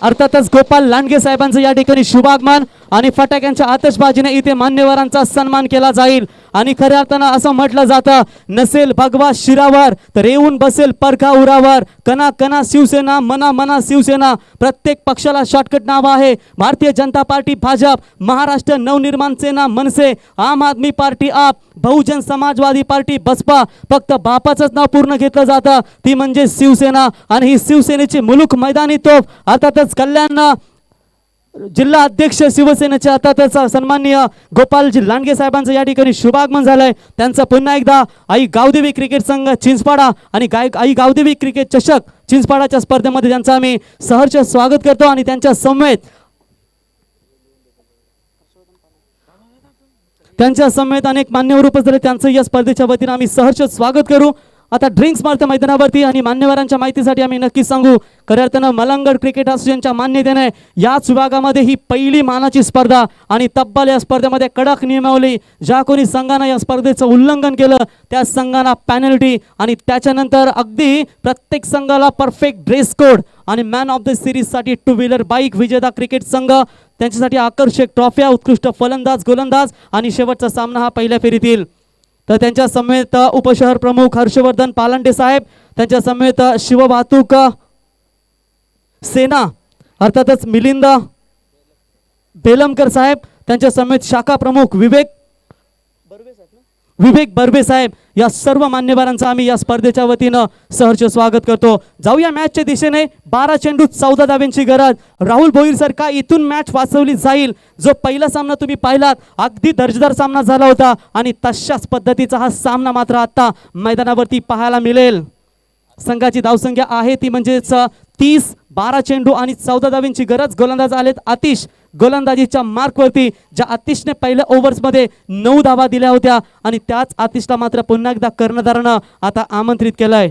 अर्थातच गोपाल लांडगे साहेबांचं या ठिकाणी शुभागमन आणि फटाक्यांच्या आतषबाजीने इथे मान्यवरांचा सन्मान केला जाईल. आणि खऱ्या अर्थानं असं म्हटलं जातं, नसेल भगवा शिरावर तर येऊन बसेल परखा उरावर. कना कना शिवसेना, मना मना शिवसेना. प्रत्येक पक्षाला शॉर्टकट नाव आहे. भारतीय जनता पार्टी भाजप, महाराष्ट्र नवनिर्माण सेना मनसे, आम आदमी पार्टी आप, बहुजन समाजवादी पार्टी बसपा. फक्त बापाचंच नाव पूर्ण घेतलं जातं ती म्हणजे शिवसेना. आणि ही शिवसेनेची मुलूक मैदानी तोफ अर्थातच कल्याण जिल्हा अध्यक्ष शिवसेनेचे अर्थातच सन्माननीय गोपालजी लांडगे साहेबांचं या ठिकाणी शुभागमन झालंय. त्यांचं पुन्हा एकदा आई गावदेवी क्रिकेट संघ चिंचपाडा आणि आई गावदेवी क्रिकेट चषक चिंचपाडाच्या स्पर्धेमध्ये त्यांचं आम्ही सहर्ष स्वागत करतो. आणि त्यांच्या समेत अनेक मान्यवर उपस्थित झाले. त्यांचं या स्पर्धेच्या वतीने आम्ही सहर्ष स्वागत करू. आता ड्रिंक्स मारतं मैदानावरती आणि मान्यवरांच्या माहितीसाठी आम्ही नक्कीच सांगू, खऱ्या अर्थानं मलंगड क्रिकेट असोसिएशनच्या मान्यतेने याच विभागामध्ये ही पहिली मानाची स्पर्धा आणि तब्बल या स्पर्धेमध्ये कडक नियमावली. ज्या कोणी संघानं या स्पर्धेचं उल्लंघन केलं त्या संघाला पॅनल्टी आणि त्याच्यानंतर अगदी प्रत्येक संघाला परफेक्ट ड्रेस कोड आणि मॅन ऑफ द सिरीजसाठी 2 व्हीलर बाईक विजेता क्रिकेट संघ त्यांच्यासाठी आकर्षक ट्रॉफ्या, उत्कृष्ट फलंदाज गोलंदाज आणि शेवटचा सामना हा पहिल्या फेरीतील. तर त्यांच्या समेत उपशहर प्रमुख हर्षवर्धन पालंडे साहेब, त्यांच्या समेत शिववाहतूक सेना अर्थातच मिलिंद बेलमकर साहेब, त्यांच्या समेत शाखा प्रमुख विवेक बर्वे साहेब. या सर्व मान्यवरांचं आम्ही या स्पर्धेच्या वतीनं सहर्ष स्वागत करतो. जाऊया मॅचच्या दिशेने. 12 चेंडू 14 धाव्यांची गरज. राहुल भोईर सर का इथून मॅच वाचवली जाईल. जो पहिला सामना तुम्ही पाहिलात अगदी दर्जेदार सामना झाला होता आणि तशाच पद्धतीचा हा सामना मात्र आता मैदानावरती पाहायला मिळेल. संघाची धावसंख्या आहे ती म्हणजेच 30. 12 चेंडू आणि 14 धाव्यांची गरज. गोलंदाज आलेत आतिश. गोलंदाजीच्या मार्कवरती ज्या आतिशने पहिल्या ओव्हर्समध्ये 9 धावा दिल्या होत्या आणि त्याच आतिशला मात्र पुन्हा एकदा कर्णधारानं आता आमंत्रित केलंय.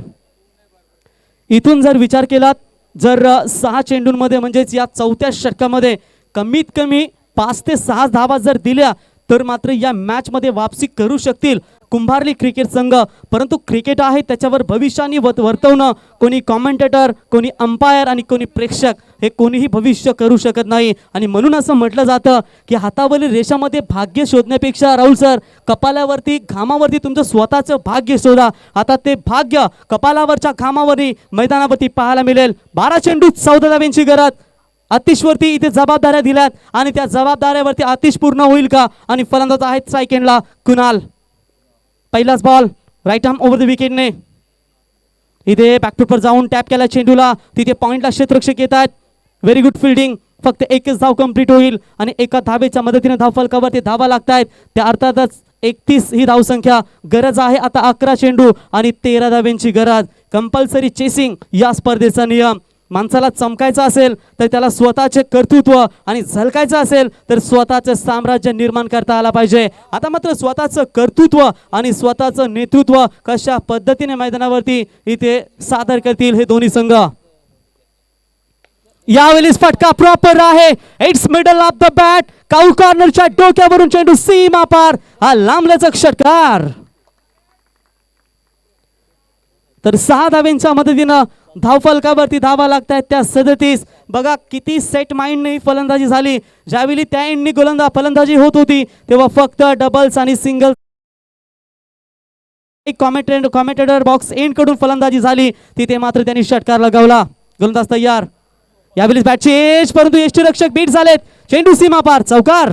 इथून जर विचार केलात जर 6 चेंडूंमध्ये म्हणजेच या 4थ्या षटकामध्ये कमीत कमी 5 ते 6 धावा जर दिल्या तर मात्र या मॅचमध्ये वापसी करू शकतील कुंभारली क्रिकेट संघ. परंतु क्रिकेट आहे त्याच्यावर भविष्याने वर्तवणं कोणी कॉमेंटेटर, कोणी अंपायर आणि कोणी प्रेक्षक हे कोणीही भविष्य करू शकत नाही. आणि म्हणून असं म्हटलं जातं की हातावरील रेषामध्ये भाग्य शोधण्यापेक्षा राहुल सर कपालावरती घामावरती तुमचं स्वतःचं भाग्य शोधा. आता ते भाग्य कपालावरच्या घामावरती मैदानावरती पाहायला मिळेल. 12 चेंडू 14 धाव्यांची गरज. आतिशवरती इथे जबाबदाऱ्या दिल्यात आणि त्या जबाबदाऱ्यावरती आतिश पूर्ण होईल का. आणि फलंदाज आहेत स्ट्राईक एंडला कुणाल. पहिलाच ball right arm over the विकेटने इथे बॅकफुटवर जाऊन टॅप केला चेंडूला. तिथे पॉइंटला क्षेत्ररक्षक येत आहेत. Very good fielding. फक्त एकच धाव कंप्लीट होईल आणि एका धावेच्या मदतीने धावफलकावरती धावा लागत आहेत. त्या अर्थातच 31 ही धावसंख्या. गरज आहे आता 11 चेंडू आणि 13 धाव्यांची गरज. कंपल्सरी चेसिंग या स्पर्धेचा नियम. माणसाला चमकायचं असेल तर त्याला स्वतःचे कर्तृत्व आणि झलकायचं असेल तर स्वतःचं साम्राज्य निर्माण करता आला पाहिजे. आता मात्र स्वतःचं कर्तृत्व आणि स्वतःचं नेतृत्व कशा पद्धतीने मैदानावरती इथे सादर करतील हे दोन्ही संघ. यावेळी फटका प्रॉपर आहे. It's middle of the bat. काउल कॉर्नरच्या डोक्यावरून चेंडू सीमा पार. हा लांबलचक षटकार. तर 6 धाव्यांच्या मदतीनं धावफलकावरती धावा लागतायत त्या 37. बघा किती सेट माइंडने फलंदाजी झाली. ज्यावेळी त्या एंडनी फलंदाजी होत होती तेव्हा फक्त डबल्स आणि सिंगल कॉमेंटेटर बॉक्स एंड कडून फलंदाजी झाली. तिथे मात्र त्यांनी षटकार लगावला. गोलंदाज तयार. यावेळेस बॅट चेंज, परंतु यष्टीरक्षक बीट झालेत. चेंडू सीमा पार, चौकार.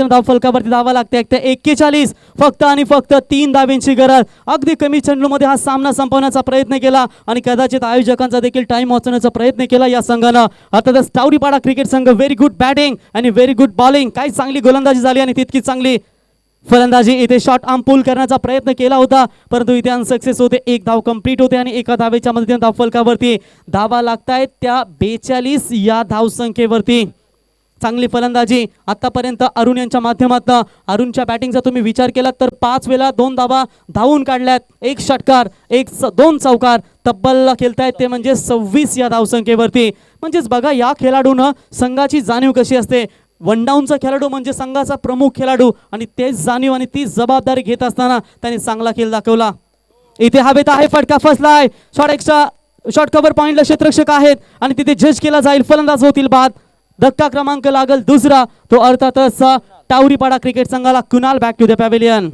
धाव फलकावरती धावा लागते. 41 फक्त आणि फक्त 3 धावांची गरज. अगदी कमी चेंडूमध्ये हा सामना संपवण्याचा प्रयत्न केला आणि कदाचित आयोजकांचा देखील टाइम वाचवण्याचा प्रयत्न केला या संघानं. आता टावरीपाडा क्रिकेट संघ व्हेरी गुड बॅटिंग आणि व्हेरी गुड बॉलिंग. काय चांगली गोलंदाजी झाली आणि तितकी चांगली फलंदाजी. इथे शॉट आर्म पुल करण्याचा प्रयत्न केला होता, परंतु इथे अनसक्सेस होते. एक धाव कंप्लीट होते आणि एका धावेच्या मदतीने धाव फलकावरती धावा लागतायत त्या 42 या धावसंख्येवरती. चांगली फलंदाजी आतापर्यंत अरुण यांच्या माध्यमातून. अरुणच्या बॅटिंगचा तुम्ही विचार केला तर 5 वेळा 2 धावा धावून काढल्यात, 1 षटकार 2 चौकार. तब्बल खेळतायत ते म्हणजे 26 या धावसंख्येवरती. म्हणजेच बघा या खेळाडूनं संघाची जाणीव कशी असते. वनडाऊनचा खेळाडू म्हणजे संघाचा प्रमुख खेळाडू आणि तेच जाणीव आणि ती जबाबदारी घेत असताना त्याने चांगला खेळ दाखवला. इथे हवेत आहे, फटका फसलाय. शॉट कव्हर पॉइंटला क्षेत्ररक्षक आहेत आणि तिथे जज केला जाईल. फलंदाज होतील बाद. धक्का क्रमांक लागल दुसरा, तो अर्थातच टावरीपाडा क्रिकेट संघाला. Kunal back to the pavilion.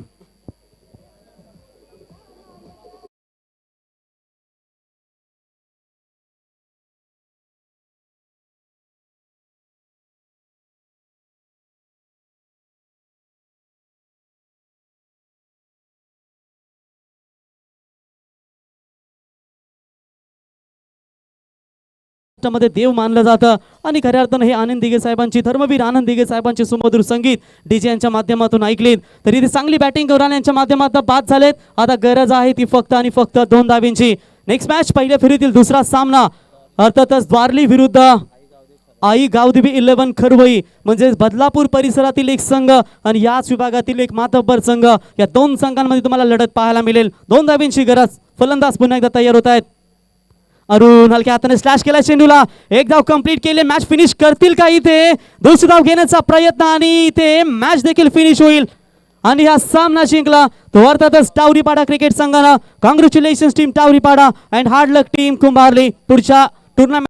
मध्ये देव मानलं जातं आणि खऱ्या अर्थानं हे आनंद दिघे साहेबांची, धर्मवीर आनंद दिघे साहेबांचे सुमधुर संगीत डीजे यांच्या माध्यमातून ऐकलीत. तरी ते चांगली बॅटिंग करून यांच्या माध्यमातून बाद झालेत. आता गरज आहे ती फक्त आणि फक्त 2 धावींची. नेक्स्ट मॅच पहिल्या फेरीतील दुसरा सामना अर्थातच द्वारली विरुद्ध आई गावदेवी 11 खरवई, म्हणजे बदलापूर परिसरातील एक संघ आणि याच विभागातील एक मातब्बर संघ. या 2 संघांमध्ये तुम्हाला लढत पाहायला मिळेल. 2 धावींची गरज. फलंदाज पुन्हा एकदा तयार होत आहेत. अरुण हलक्या हाताने स्लॅश केला चेंडूला. 1 धाव कंप्लीट केले. मॅच फिनिश करतील का इथे? दुसरी धाव घेण्याचा प्रयत्न आणि इथे मॅच देखील फिनिश होईल आणि हा सामना जिंकला तो अर्थातच टावरीपाडा क्रिकेट संघानं. Congratulations team Tawripada and hard luck team Kumbharli. पुढच्या टुर्नामेंट